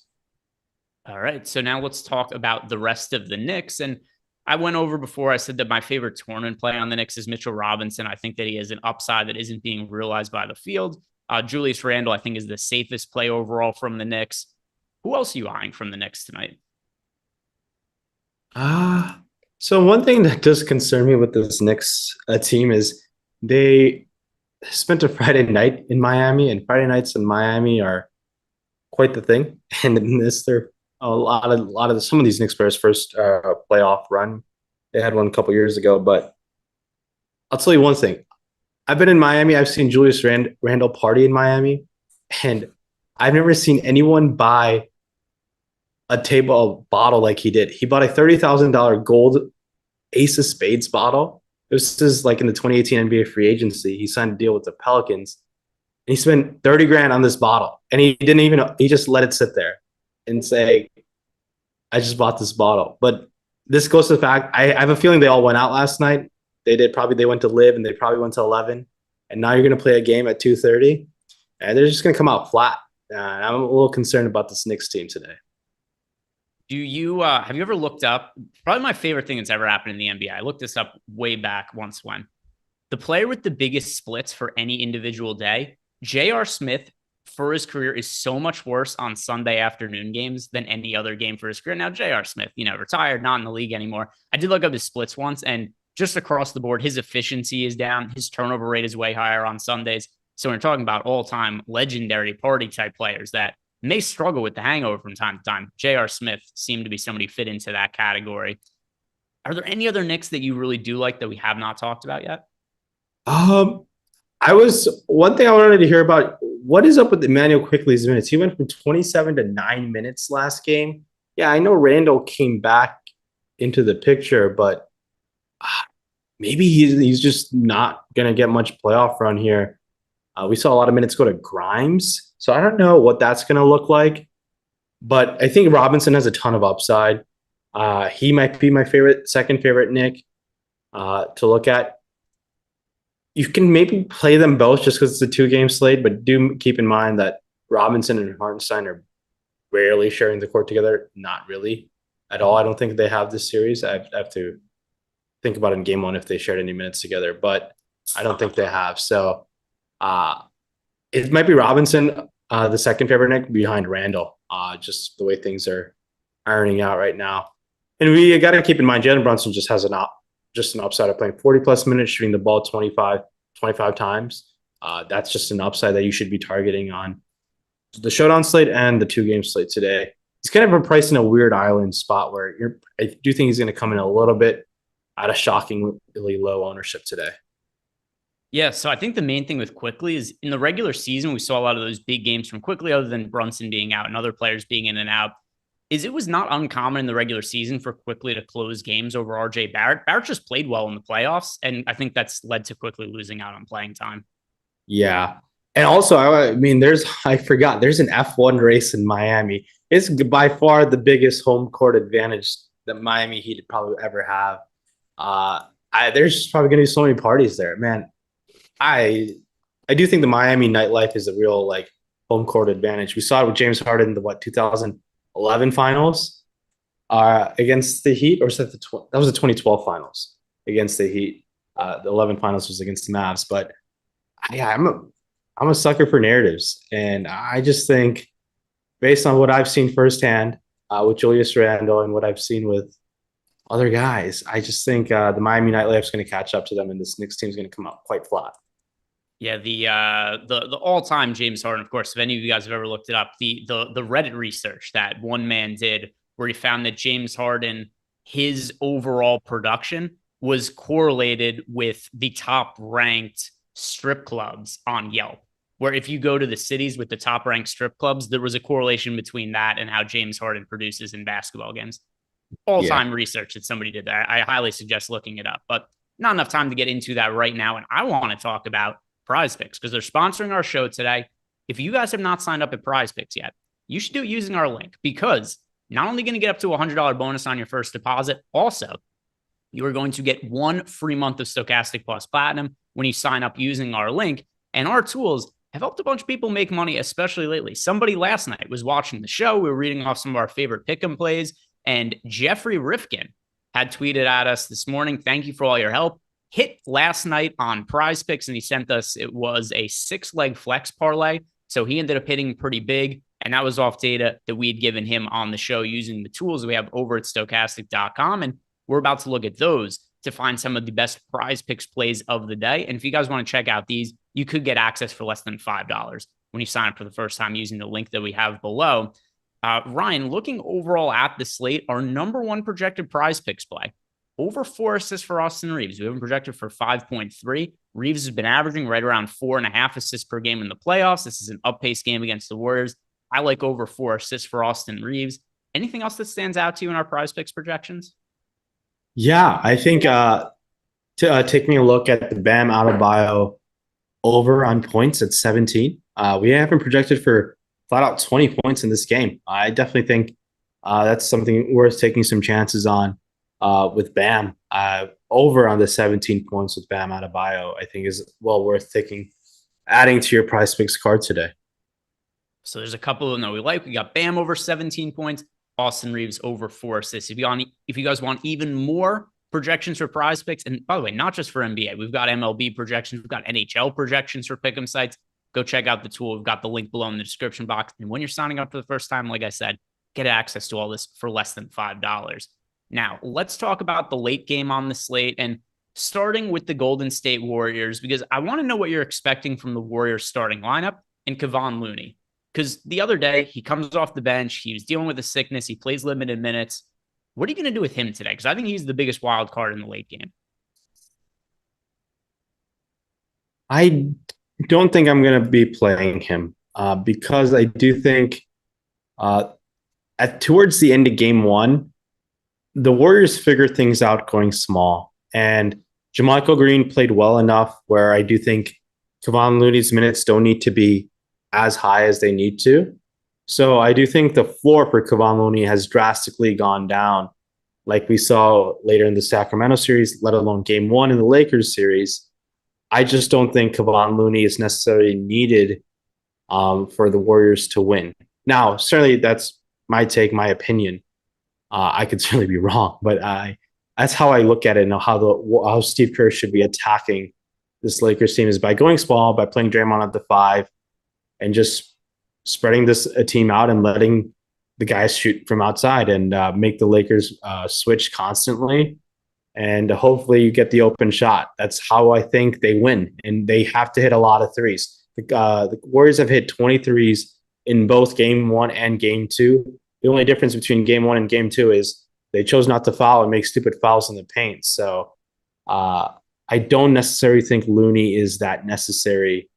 All right, so now let's talk about the rest of the Knicks. And I went over before, I said that my favorite tournament play on the Knicks is Mitchell Robinson. I think that he has an upside that isn't being realized by the field. Julius Randle, I think, is the safest play overall from the Knicks. Who else are you eyeing from the Knicks tonight? So one thing that does concern me with this Knicks team is they spent a Friday night in Miami, and Friday nights in Miami are quite the thing. And in this, they're a lot of some of these Knicks players' first playoff run. They had one a couple years ago, but I'll tell you one thing. I've been in Miami. I've seen Julius Randle party in Miami, and I've never seen anyone buy a bottle like he did. He bought a $30,000 gold Ace of Spades bottle. This is like in the 2018 NBA free agency. He signed a deal with the Pelicans, and he spent 30 grand on this bottle, and he just let it sit there and say, I just bought this bottle. But this goes to the fact, I have a feeling they all went out last night. They went to live, and they probably went to 11. And now you're going to play a game at 2:30, and they're just going to come out flat. I'm a little concerned about this Knicks team today. Do you have you ever looked up, probably my favorite thing that's ever happened in the NBA? I looked this up way back once when the player with the biggest splits for any individual day J.R. Smith for his career is so much worse on Sunday afternoon games than any other game for his career. Now, J.R. Smith, retired, not in the league anymore. I did look up his splits once, and just across the board, his efficiency is down. His turnover rate is way higher on Sundays. So we're talking about all-time legendary party type players that may struggle with the hangover from time to time. J.R. Smith seemed to be somebody fit into that category. Are there any other Knicks that you really do like that we have not talked about yet? One thing I wanted to hear about. What is up with Emmanuel Quickley's minutes? He went from 27 to 9 minutes last game. Yeah, I know Randall came back into the picture, but maybe he's just not gonna get much playoff run here. We saw a lot of minutes go to Grimes, so I don't know what that's gonna look like. But I think Robinson has a ton of upside. He might be my second favorite Nick to look at. You can maybe play them both just because it's a 2-game slate, but do keep in mind that Robinson and Hartenstein are rarely sharing the court together. Not really at all. I don't think they have this series. I have to think about it in game one if they shared any minutes together, but I don't think they have. So it might be Robinson, the second favorite Nick, behind Randall, just the way things are ironing out right now. And we got to keep in mind Jalen Brunson just has an upside of playing 40-plus minutes, shooting the ball 25 times. That's just an upside that you should be targeting on the showdown slate and the 2-game slate today. He's kind of priced in a weird island spot where I do think he's going to come in a little bit at a shockingly low ownership today. Yeah, so I think the main thing with Quickley is in the regular season, we saw a lot of those big games from Quickley, other than Brunson being out and other players being in and out. It was not uncommon in the regular season for Quickley to close games over RJ Barrett. Barrett just played well in the playoffs, and I think that's led to Quickley losing out on playing time. Yeah. And also, I forgot, there's an F1 race in Miami. It's by far the biggest home court advantage that Miami Heat probably ever have. There's probably going to be so many parties there, man. I do think the Miami nightlife is a real home court advantage. We saw it with James Harden in the 2011 finals against the Heat, or was that that was the 2012 finals against the Heat. The 11 finals was against the Mavs, but yeah, I'm a sucker for narratives, and I just think based on what I've seen firsthand with Julius Randle and what I've seen with other guys, I just think the Miami nightlife is going to catch up to them, and this Knicks team is going to come out quite flat. Yeah, the all-time James Harden, of course, if any of you guys have ever looked it up, the Reddit research that one man did where he found that James Harden, his overall production was correlated with the top-ranked strip clubs on Yelp, where if you go to the cities with the top-ranked strip clubs, there was a correlation between that and how James Harden produces in basketball games. All-time research that somebody did that. I highly suggest looking it up, but not enough time to get into that right now. And I want to talk about Prize Picks because they're sponsoring our show today. If you guys have not signed up at Prize Picks yet, you should do it using our link, because not only going to get up to a $100 bonus on your first deposit, also you are going to get 1 free month of Stokastic Plus Platinum when you sign up using our link. And our tools have helped a bunch of people make money, especially lately. Somebody last night was watching the show. We were reading off some of our favorite pick'em plays, and Jeffrey Rifkin had tweeted at us this morning, "Thank you for all your help. Hit last night on Prize Picks," and he sent us, it was a 6-leg flex parlay. So he ended up hitting pretty big, and that was off data that we had given him on the show using the tools we have over at Stokastic.com. And we're about to look at those to find some of the best Prize Picks plays of the day. And if you guys want to check out these, you could get access for less than $5 when you sign up for the first time using the link that we have below. Ryan, looking overall at the slate, our number one projected Prize Picks play, over 4 assists for Austin Reeves. We have him projected for 5.3. Reeves has been averaging right around 4.5 assists per game in the playoffs. This is an up-paced game against the Warriors. I like over 4 assists for Austin Reeves. Anything else that stands out to you in our Prize Picks projections? Yeah, I think taking a look at the Bam Adebayo over on points at 17. We have him projected for flat out 20 points in this game. I definitely think that's something worth taking some chances on with Bam. Over on the 17 points with Bam Adebayo, I think is well worth adding to your Prize Picks card today. So there's a couple of them that we like. We got Bam over 17 points, Austin Reeves over 4 assists. If you guys want even more projections for Prize Picks, and by the way, not just for NBA, we've got MLB projections, we've got NHL projections for pick'em sites. go check out the tool. We've got the link below in the description box. And when you're signing up for the first time, like I said, get access to all this for less than $5. Now, let's talk about the late game on the slate and starting with the Golden State Warriors, because I want to know what you're expecting from the Warriors starting lineup and Kevon Looney. Because the other day, he comes off the bench. He was dealing with a sickness. He plays limited minutes. What are you going to do with him today? Because I think he's the biggest wild card in the late game. I don't think I'm going to be playing him because I do think towards the end of game one, the Warriors figure things out going small. And JaMychal Green played well enough where I do think Kevon Looney's minutes don't need to be as high as they need to. So I do think the floor for Kevon Looney has drastically gone down, like we saw later in the Sacramento series, let alone game one in the Lakers series. I just don't think Kevon Looney is necessarily needed for the Warriors to win. Now, certainly that's my take, my opinion. I could certainly be wrong, but that's how I look at it and how Steve Kerr should be attacking this Lakers team is by going small, by playing Draymond at the 5, and just spreading this team out and letting the guys shoot from outside and make the Lakers switch constantly. And hopefully you get the open shot. That's how I think they win. And they have to hit a lot of threes. The Warriors have hit 20 threes in both game one and game two. The only difference between game one and game two is they chose not to foul and make stupid fouls in the paint. So I don't necessarily think Looney is that necessary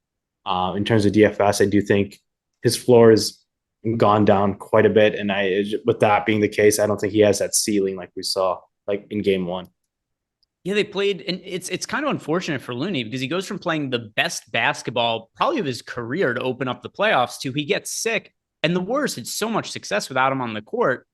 in terms of DFS. I do think his floor has gone down quite a bit. And with that being the case, I don't think he has that ceiling like we saw like in game one. Yeah, they played, and it's kind of unfortunate for Looney because he goes from playing the best basketball probably of his career to open up the playoffs to he gets sick, and the Warriors had so much success without him on the court.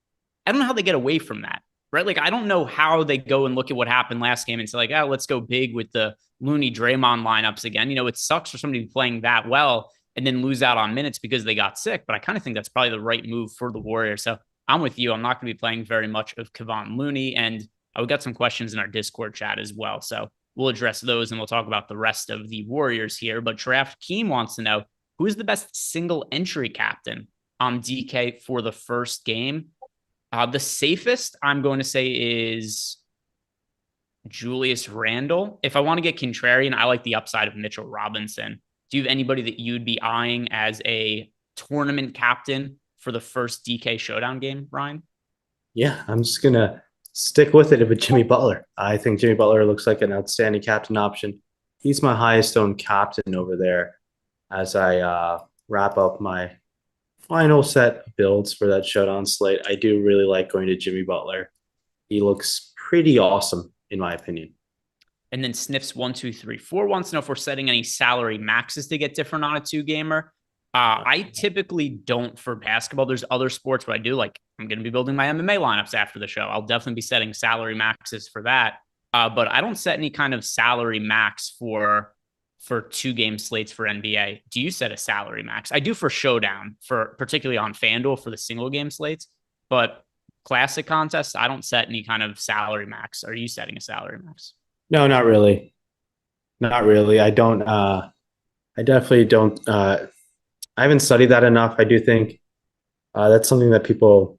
I don't know how they get away from that, right? Like, I don't know how they go and look at what happened last game and say, like, let's go big with the Looney Draymond lineups again. It sucks for somebody playing that well and then lose out on minutes because they got sick, but I kind of think that's probably the right move for the Warriors. So I'm with you. I'm not going to be playing very much of Kevon Looney, and we got some questions in our Discord chat as well. So we'll address those and we'll talk about the rest of the Warriors here. But DraftKings wants to know, who is the best single entry captain on DK for the first game? The safest, I'm going to say, is Julius Randle. If I want to get contrarian, I like the upside of Mitchell Robinson. Do you have anybody that you'd be eyeing as a tournament captain for the first DK showdown game, Ryan? Yeah, I'm just going to stick with it with Jimmy Butler. I think Jimmy Butler looks like an outstanding captain option. He's my highest owned captain over there as I wrap up my final set of builds for that showdown slate. I do really like going to Jimmy Butler. He looks pretty awesome, in my opinion. And then Sniffs1234 wants to know if we're setting any salary maxes to get different on a two-gamer. I typically don't for basketball. There's other sports where I do. Like, I'm going to be building my MMA lineups after the show. I'll definitely be setting salary maxes for that. But I don't set any kind of salary max for two-game slates for NBA. Do you set a salary max? I do for showdown, for particularly on FanDuel for the single-game slates. But classic contests, I don't set any kind of salary max. Are you setting a salary max? No, not really. Not really. I don't. I definitely don't. I haven't studied that enough. I do think that's something that people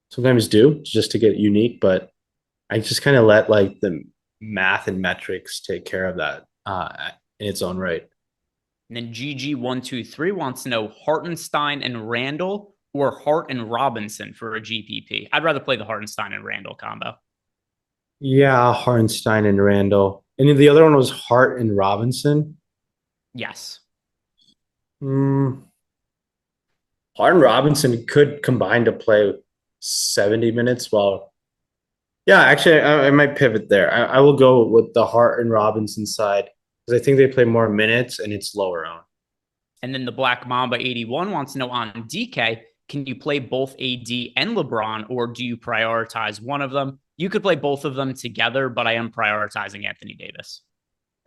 sometimes do just to get unique, but I just kind of let like the math and metrics take care of that in its own right. And then GG123 wants to know Hartenstein and Randall or Hart and Robinson for a GPP. I'd rather play the Hartenstein and Randall combo. Yeah, Hartenstein and Randall. And the other one was Hart and Robinson? Yes. Hart and Robinson could combine to play 70 minutes. Well, yeah, actually, I might pivot there. I will go with the Hart and Robinson side because I think they play more minutes and it's lower owned. And then the Black Mamba 81 wants to know on DK, can you play both AD and LeBron, or do you prioritize one of them? You could play both of them together, but I am prioritizing Anthony Davis.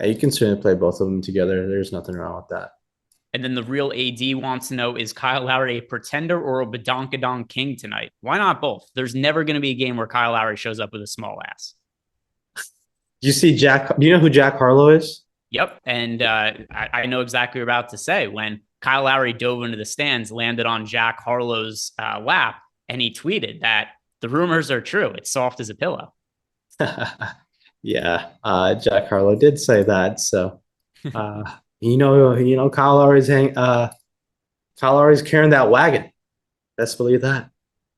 Yeah, you can certainly play both of them together. There's nothing wrong with that. And then the real AD wants to know, is Kyle Lowry a pretender or a badonkadonk king tonight? Why not both? There's never going to be a game where Kyle Lowry shows up with a small ass. Do you see Jack? Do you know who Jack Harlow is? Yep. And I know exactly what you're about to say. When Kyle Lowry dove into the stands, landed on Jack Harlow's lap, and he tweeted that the rumors are true. It's soft as a pillow. Yeah, Jack Harlow did say that. So, uh, Kyle Lowry's carrying that wagon. Best believe that.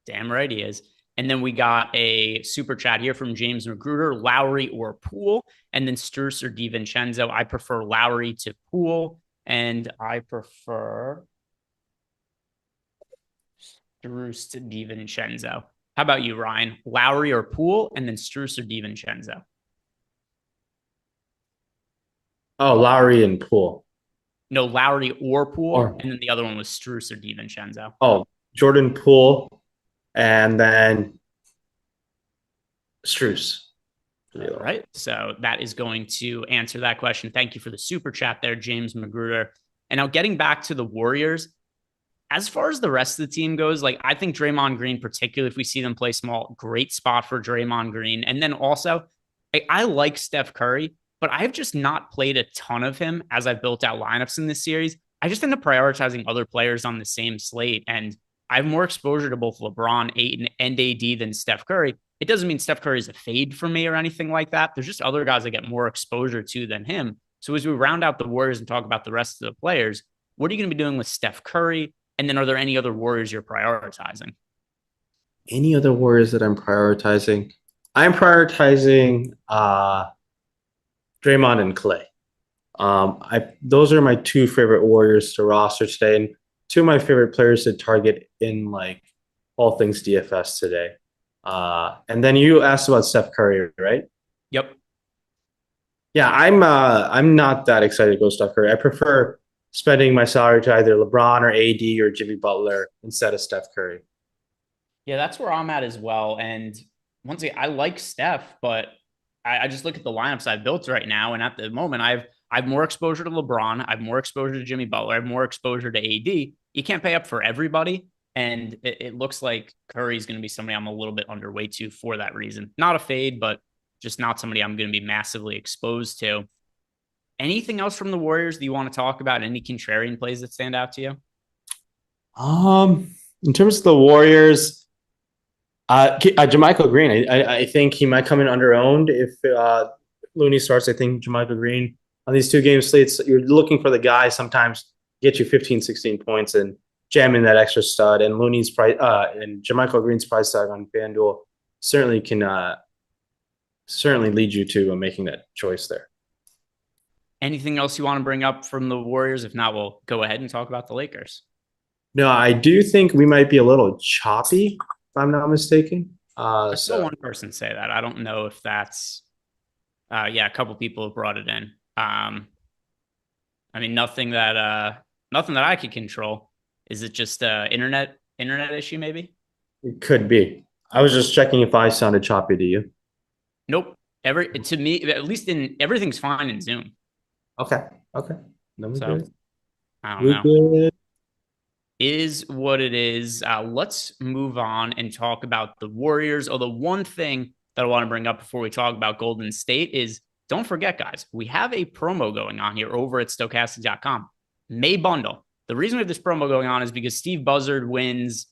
Damn right he is. And then we got a super chat here from James Magruder, Lowry or Poole, and then Strus or DiVincenzo. I prefer Lowry to Poole, and I prefer Strus to DiVincenzo. How about you, Ryan? Lowry or Poole, and then Strus or DiVincenzo? Oh, Lowry and Poole. No, Lowry or Poole, and then the other one was Strus or DiVincenzo. Oh, Jordan Poole, and then Strus. All right. So that is going to answer that question. Thank you for the super chat there, James Magruder. And now getting back to the Warriors, as far as the rest of the team goes, like I think Draymond Green, particularly if we see them play small, great spot for Draymond Green. And then also, I like Steph Curry, but I've just not played a ton of him as I've built out lineups in this series. I just end up prioritizing other players on the same slate. And I have more exposure to both LeBron and AD than Steph Curry. It doesn't mean Steph Curry is a fade for me or anything like that. There's just other guys I get more exposure to than him. So as we round out the Warriors and talk about the rest of the players, what are you going to be doing with Steph Curry? And then are there any other Warriors you're prioritizing? Any other Warriors that I'm prioritizing? I'm prioritizing Draymond and Clay. Those are my two favorite Warriors to roster today, and two of my favorite players to target in like all things DFS today. And then you asked about Steph Curry, right? Yep. Yeah, I'm not that excited to go Steph Curry. I prefer spending my salary to either LeBron or AD or Jimmy Butler instead of Steph Curry. Yeah, that's where I'm at as well. And once again, I like Steph, but I just look at the lineups I've built right now, and at the moment, I've more exposure to LeBron, I have more exposure to Jimmy Butler, I have more exposure to AD. You can't pay up for everybody, and it looks like Curry's going to be somebody I'm a little bit underweight to for that reason. Not a fade, but just not somebody I'm going to be massively exposed to. Anything else from the Warriors that you want to talk about? Any contrarian plays that stand out to you? In terms of the Warriors, JaMychal Green, I think he might come in under-owned if Looney starts. I think JaMychal Green on these two game slates, you're looking for the guy sometimes get you 15, 16 points and jam in that extra stud. And Looney's price and JaMychal Green's price tag on FanDuel certainly can certainly lead you to making that choice there. Anything else you want to bring up from the Warriors? If not, we'll go ahead and talk about the Lakers. No, I do think we might be a little choppy, if I'm not mistaken. I saw one person say that. I don't know if that's a couple people have brought it in. I mean, nothing that I could control. Is it just internet issue maybe? It could be. I was just checking if I sounded choppy to you. Nope. To me, at least everything's fine in Zoom. Okay. No, so good. I don't know. Good. Is what it is. Let's move on and talk about the Warriors. Although one thing that I want to bring up before we talk about Golden State is don't forget, guys, we have a promo going on here over at Stokastic.com. May bundle. The reason we have this promo going on is because Steve Buzzard wins.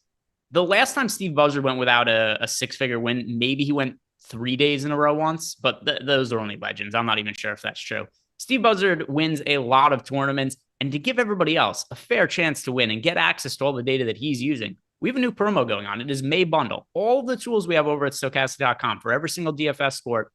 The last time Steve Buzzard went without a six-figure win, maybe he went 3 days in a row once, but those are only legends. I'm not even sure if that's true. Steve Buzzard wins a lot of tournaments, and to give everybody else a fair chance to win and get access to all the data that he's using, we have a new promo going on. It is May Bundle. All the tools we have over at Stokastic.com for every single DFS sport,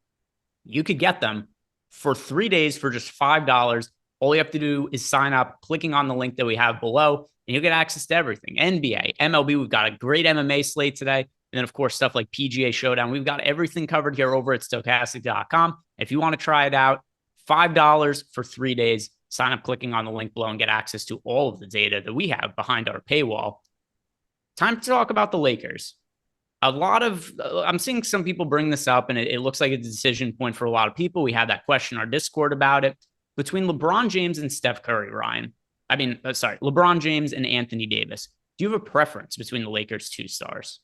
you could get them for 3 days for just $5. All you have to do is sign up, clicking on the link that we have below, and you'll get access to everything. NBA, MLB, we've got a great MMA slate today. And then, of course, stuff like PGA Showdown. We've got everything covered here over at Stokastic.com. If you want to try it out, $5 for 3 days. Sign up clicking on the link below and get access to all of the data that we have behind our paywall. Time to talk about the Lakers. I'm seeing some people bring this up, and it looks like a decision point for a lot of people. We had that question in our Discord about it. Between LeBron James and Steph Curry, Ryan. LeBron James and Anthony Davis. Do you have a preference between the Lakers' two stars?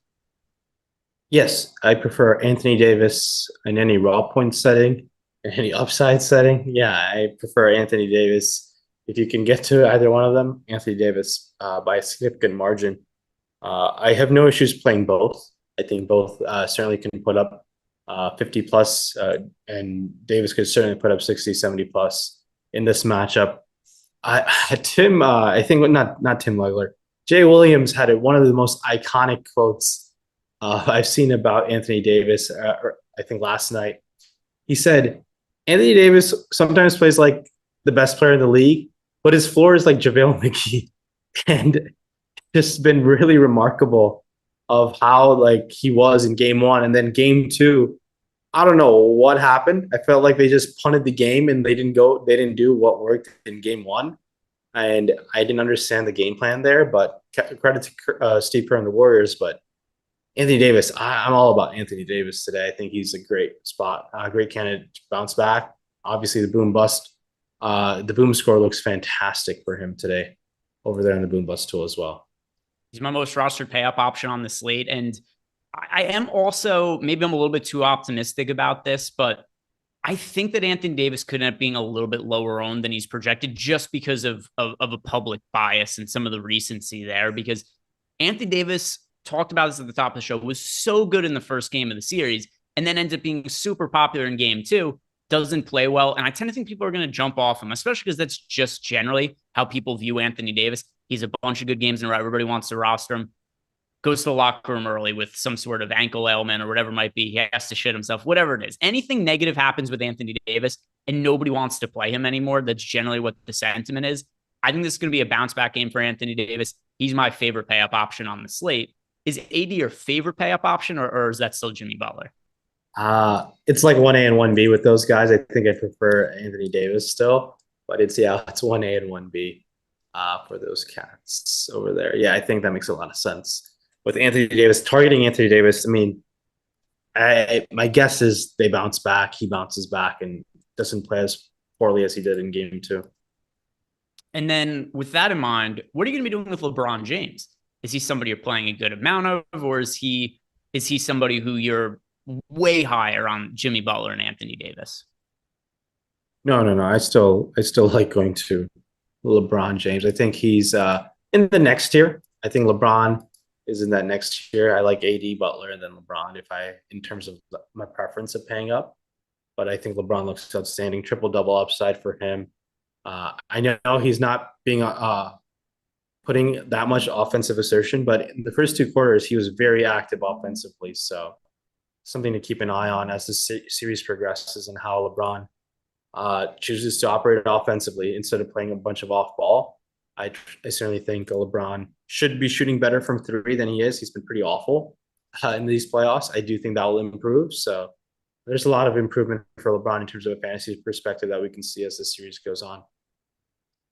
Yes, I prefer Anthony Davis in any raw point setting in any upside setting, yeah, I prefer Anthony Davis. If you can get to either one of them, Anthony Davis by a significant margin. I have no issues playing both. I think both certainly can put up 50 plus, and Davis could certainly put up 60, 70 plus in this matchup. I think not Tim Legler. Jay Williams had one of the most iconic quotes I've seen about Anthony Davis. I think last night he said, "Anthony Davis sometimes plays like the best player in the league, but his floor is like JaVale McGee," and just been really remarkable of how like he was in game one, and then game two. I don't know what happened. I felt like they just punted the game and they didn't do what worked in game one. And I didn't understand the game plan there, but credit to Steve Kerr and the Warriors. But Anthony Davis, I'm all about Anthony Davis today. I think he's a great spot, great candidate to bounce back. Obviously, the boom bust, the boom score looks fantastic for him today over there on the boom bust tool as well. He's my most rostered pay up option on the slate. And I am also, maybe I'm a little bit too optimistic about this, but I think that Anthony Davis could end up being a little bit lower owned than he's projected just because of a public bias and some of the recency there. Because Anthony Davis, talked about this at the top of the show, was so good in the first game of the series and then ends up being super popular in game two, doesn't play well. And I tend to think people are going to jump off him, especially because that's just generally how people view Anthony Davis. He's a bunch of good games in a row. Everybody wants to roster him. Goes to the locker room early with some sort of ankle ailment or whatever it might be. He has to shit himself, whatever it is. Anything negative happens with Anthony Davis and nobody wants to play him anymore. That's generally what the sentiment is. I think this is going to be a bounce back game for Anthony Davis. He's my favorite pay up option on the slate. Is AD your favorite pay up option or is that still Jimmy Butler? It's like 1A and 1B with those guys. I think I prefer Anthony Davis still, but it's 1A and 1B for those cats over there. Yeah, I think that makes a lot of sense. With Anthony Davis, targeting Anthony Davis, I mean, my guess is they bounce back. He bounces back and doesn't play as poorly as he did in game two. And then with that in mind, what are you going to be doing with LeBron James? Is he somebody you're playing a good amount of, or is he somebody who you're way higher on Jimmy Butler and Anthony Davis? No. I still like going to LeBron James. I think he's in the next tier. I think LeBron is in that next tier. I like AD, Butler, and then LeBron in terms of my preference of paying up. But I think LeBron looks outstanding. Triple double upside for him. I know he's not being putting that much offensive assertion, but in the first two quarters he was very active offensively. So something to keep an eye on as the series progresses and how LeBron chooses to operate offensively instead of playing a bunch of off ball. I certainly think LeBron should be shooting better from three than he is. He's been pretty awful in these playoffs. I do think that will improve. So there's a lot of improvement for LeBron in terms of a fantasy perspective that we can see as the series goes on.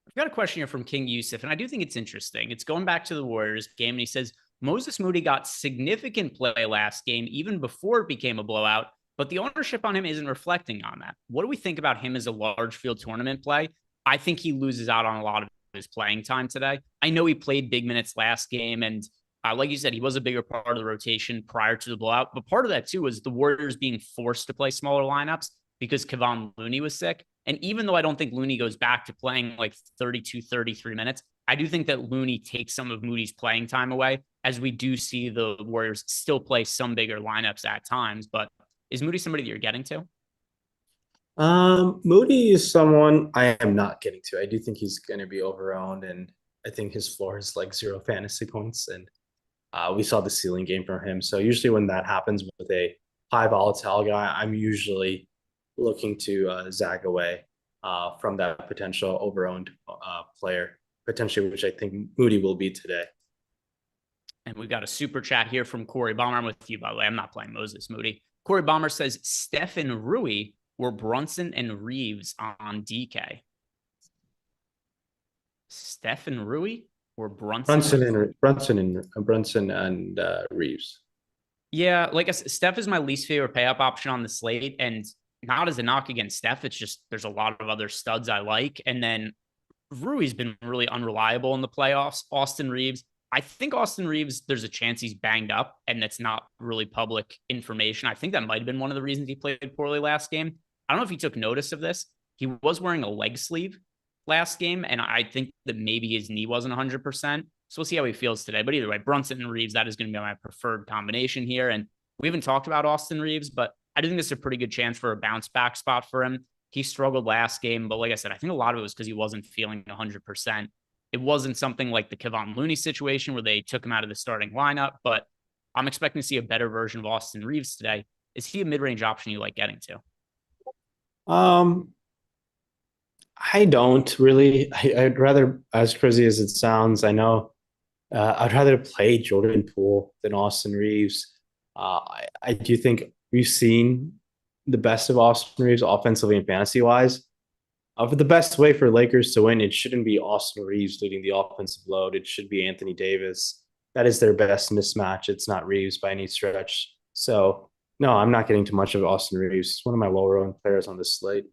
I've got a question here from King Yusuf, and I do think it's interesting. It's going back to the Warriors game, and he says, Moses Moody got significant play last game, even before it became a blowout, but the ownership on him isn't reflecting on that. What do we think about him as a large field tournament play? I think he loses out on a lot of his playing time today. I know he played big minutes last game, and like you said, he was a bigger part of the rotation prior to the blowout, but part of that too was the Warriors being forced to play smaller lineups because Kevon Looney was sick. And even though I don't think Looney goes back to playing like 32, 33 minutes, I do think that Looney takes some of Moody's playing time away, as we do see the Warriors still play some bigger lineups at times. But is Moody somebody that you're getting to? Moody is someone I am not getting to. I do think he's going to be overowned, and I think his floor is like 0 fantasy points. And we saw the ceiling game from him. So usually when that happens with a high volatile guy, I'm usually looking to zag away from that potential overowned player, potentially, which I think Moody will be today. And we've got a super chat here from Corey Bomber. I'm with you, by the way. I'm not playing Moses Moody. Corey Bomber says Steph and Rui were Brunson and Reeves on DK. Steph and Rui or Brunson and Reeves. Yeah, like I said, Steph is my least favorite pay up option on the slate, and not as a knock against Steph. It's just there's a lot of other studs I like, and then Rui's been really unreliable in the playoffs. Austin Reeves, I think Austin Reeves, there's a chance he's banged up, and that's not really public information. I think that might have been one of the reasons he played poorly last game. I don't know if you took notice of this. He was wearing a leg sleeve last game, and I think that maybe his knee wasn't 100%. So we'll see how he feels today. But either way, Brunson and Reeves, that is going to be my preferred combination here. And we haven't talked about Austin Reeves, but I do think this is a pretty good chance for a bounce back spot for him. He struggled last game, but like I said, I think a lot of it was because he wasn't feeling 100%. It wasn't something like the Kevon Looney situation where they took him out of the starting lineup, but I'm expecting to see a better version of Austin Reeves today. Is he a mid-range option you like getting to? I don't really. I'd rather, as crazy as it sounds, I know I'd rather play Jordan Poole than Austin Reeves. I do think we've seen the best of Austin Reeves offensively and fantasy wise. For the best way for Lakers to win, it shouldn't be Austin Reeves leading the offensive load. It should be Anthony Davis. That is their best mismatch. It's not Reeves by any stretch. So, no, I'm not getting too much of Austin Reeves. He's one of my lower owned players on this slate.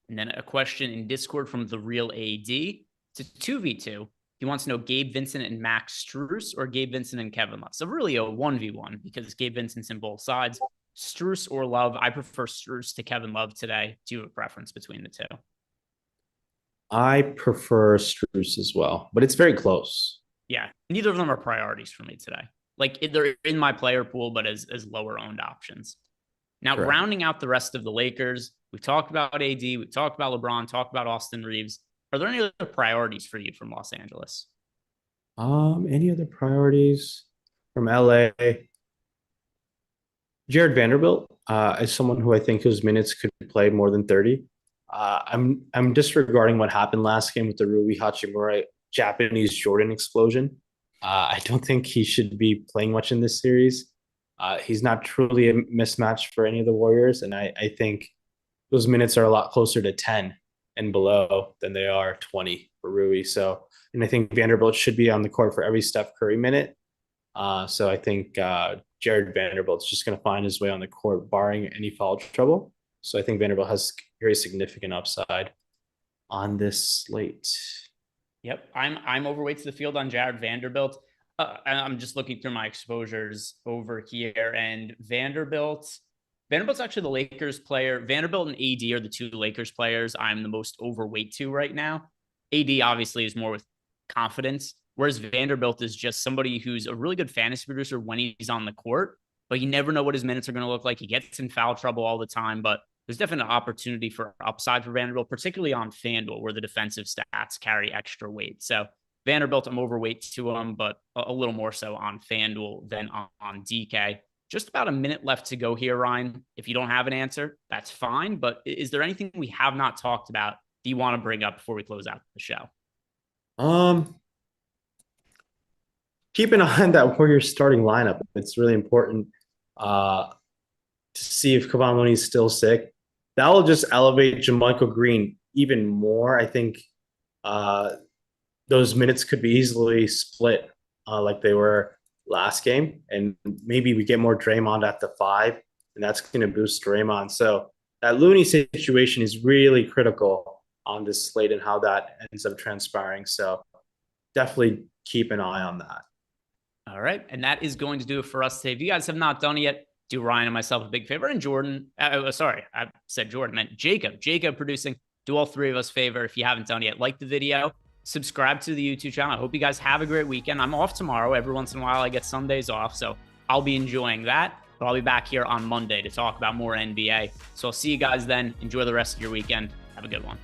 And then a question in Discord from the real AD. It's a 2v2. He wants to know Gabe Vincent and Max Strus or Gabe Vincent and Kevin Love. So really a 1v1 because Gabe Vincent's in both sides. Strus or Love. I prefer Strus to Kevin Love today. Do you have a preference between the two? I prefer Strus as well, but it's very close. Yeah, neither of them are priorities for me today. Like they're in my player pool, but as lower owned options. Now, Correct. Rounding out the rest of the Lakers, we've talked about AD, we've talked about LeBron, talked about Austin Reeves. Are there any other priorities for you from Los Angeles? Any other priorities from LA? Jared Vanderbilt, is someone who I think his minutes could play more than 30. I'm disregarding what happened last game with the Rui Hachimura Japanese Jordan explosion. I don't think he should be playing much in this series. He's not truly a mismatch for any of the Warriors, and I think those minutes are a lot closer to 10 and below than they are 20 for Rui. So, and I think Vanderbilt should be on the court for every Steph Curry minute. So I think Jared Vanderbilt's just going to find his way on the court, barring any foul trouble. So I think Vanderbilt has very significant upside on this slate. Yep, I'm overweight to the field on Jared Vanderbilt. I'm just looking through my exposures over here, and Vanderbilt's actually the Lakers player. Vanderbilt and AD are the two Lakers players I'm the most overweight to right now. AD obviously is more with confidence, whereas Vanderbilt is just somebody who's a really good fantasy producer when he's on the court, but you never know what his minutes are going to look like. He gets in foul trouble all the time, but there's definitely an opportunity for upside for Vanderbilt, particularly on FanDuel, where the defensive stats carry extra weight. So Vanderbilt, I'm overweight to him, but a little more so on FanDuel than on DK. Just about a minute left to go here, Ryan. If you don't have an answer, that's fine. But is there anything we have not talked about that you want to bring up before we close out the show? Keep an eye on that Warriors starting lineup. It's really important to see if Kevon Looney's still sick. That will just elevate JaMychal Green even more. I think those minutes could be easily split like they were last game. And maybe we get more Draymond at the 5, and that's going to boost Draymond. So that Looney situation is really critical on this slate and how that ends up transpiring. So definitely keep an eye on that. All right. And that is going to do it for us today. If you guys have not done it yet, do Ryan and myself a big favor. And Jordan, sorry, I said Jordan, meant Jacob producing. Do all three of us a favor. If you haven't done it yet, like the video, subscribe to the YouTube channel. I hope you guys have a great weekend. I'm off tomorrow. Every once in a while, I get Sundays off, so I'll be enjoying that. But I'll be back here on Monday to talk about more NBA. So I'll see you guys then. Enjoy the rest of your weekend. Have a good one.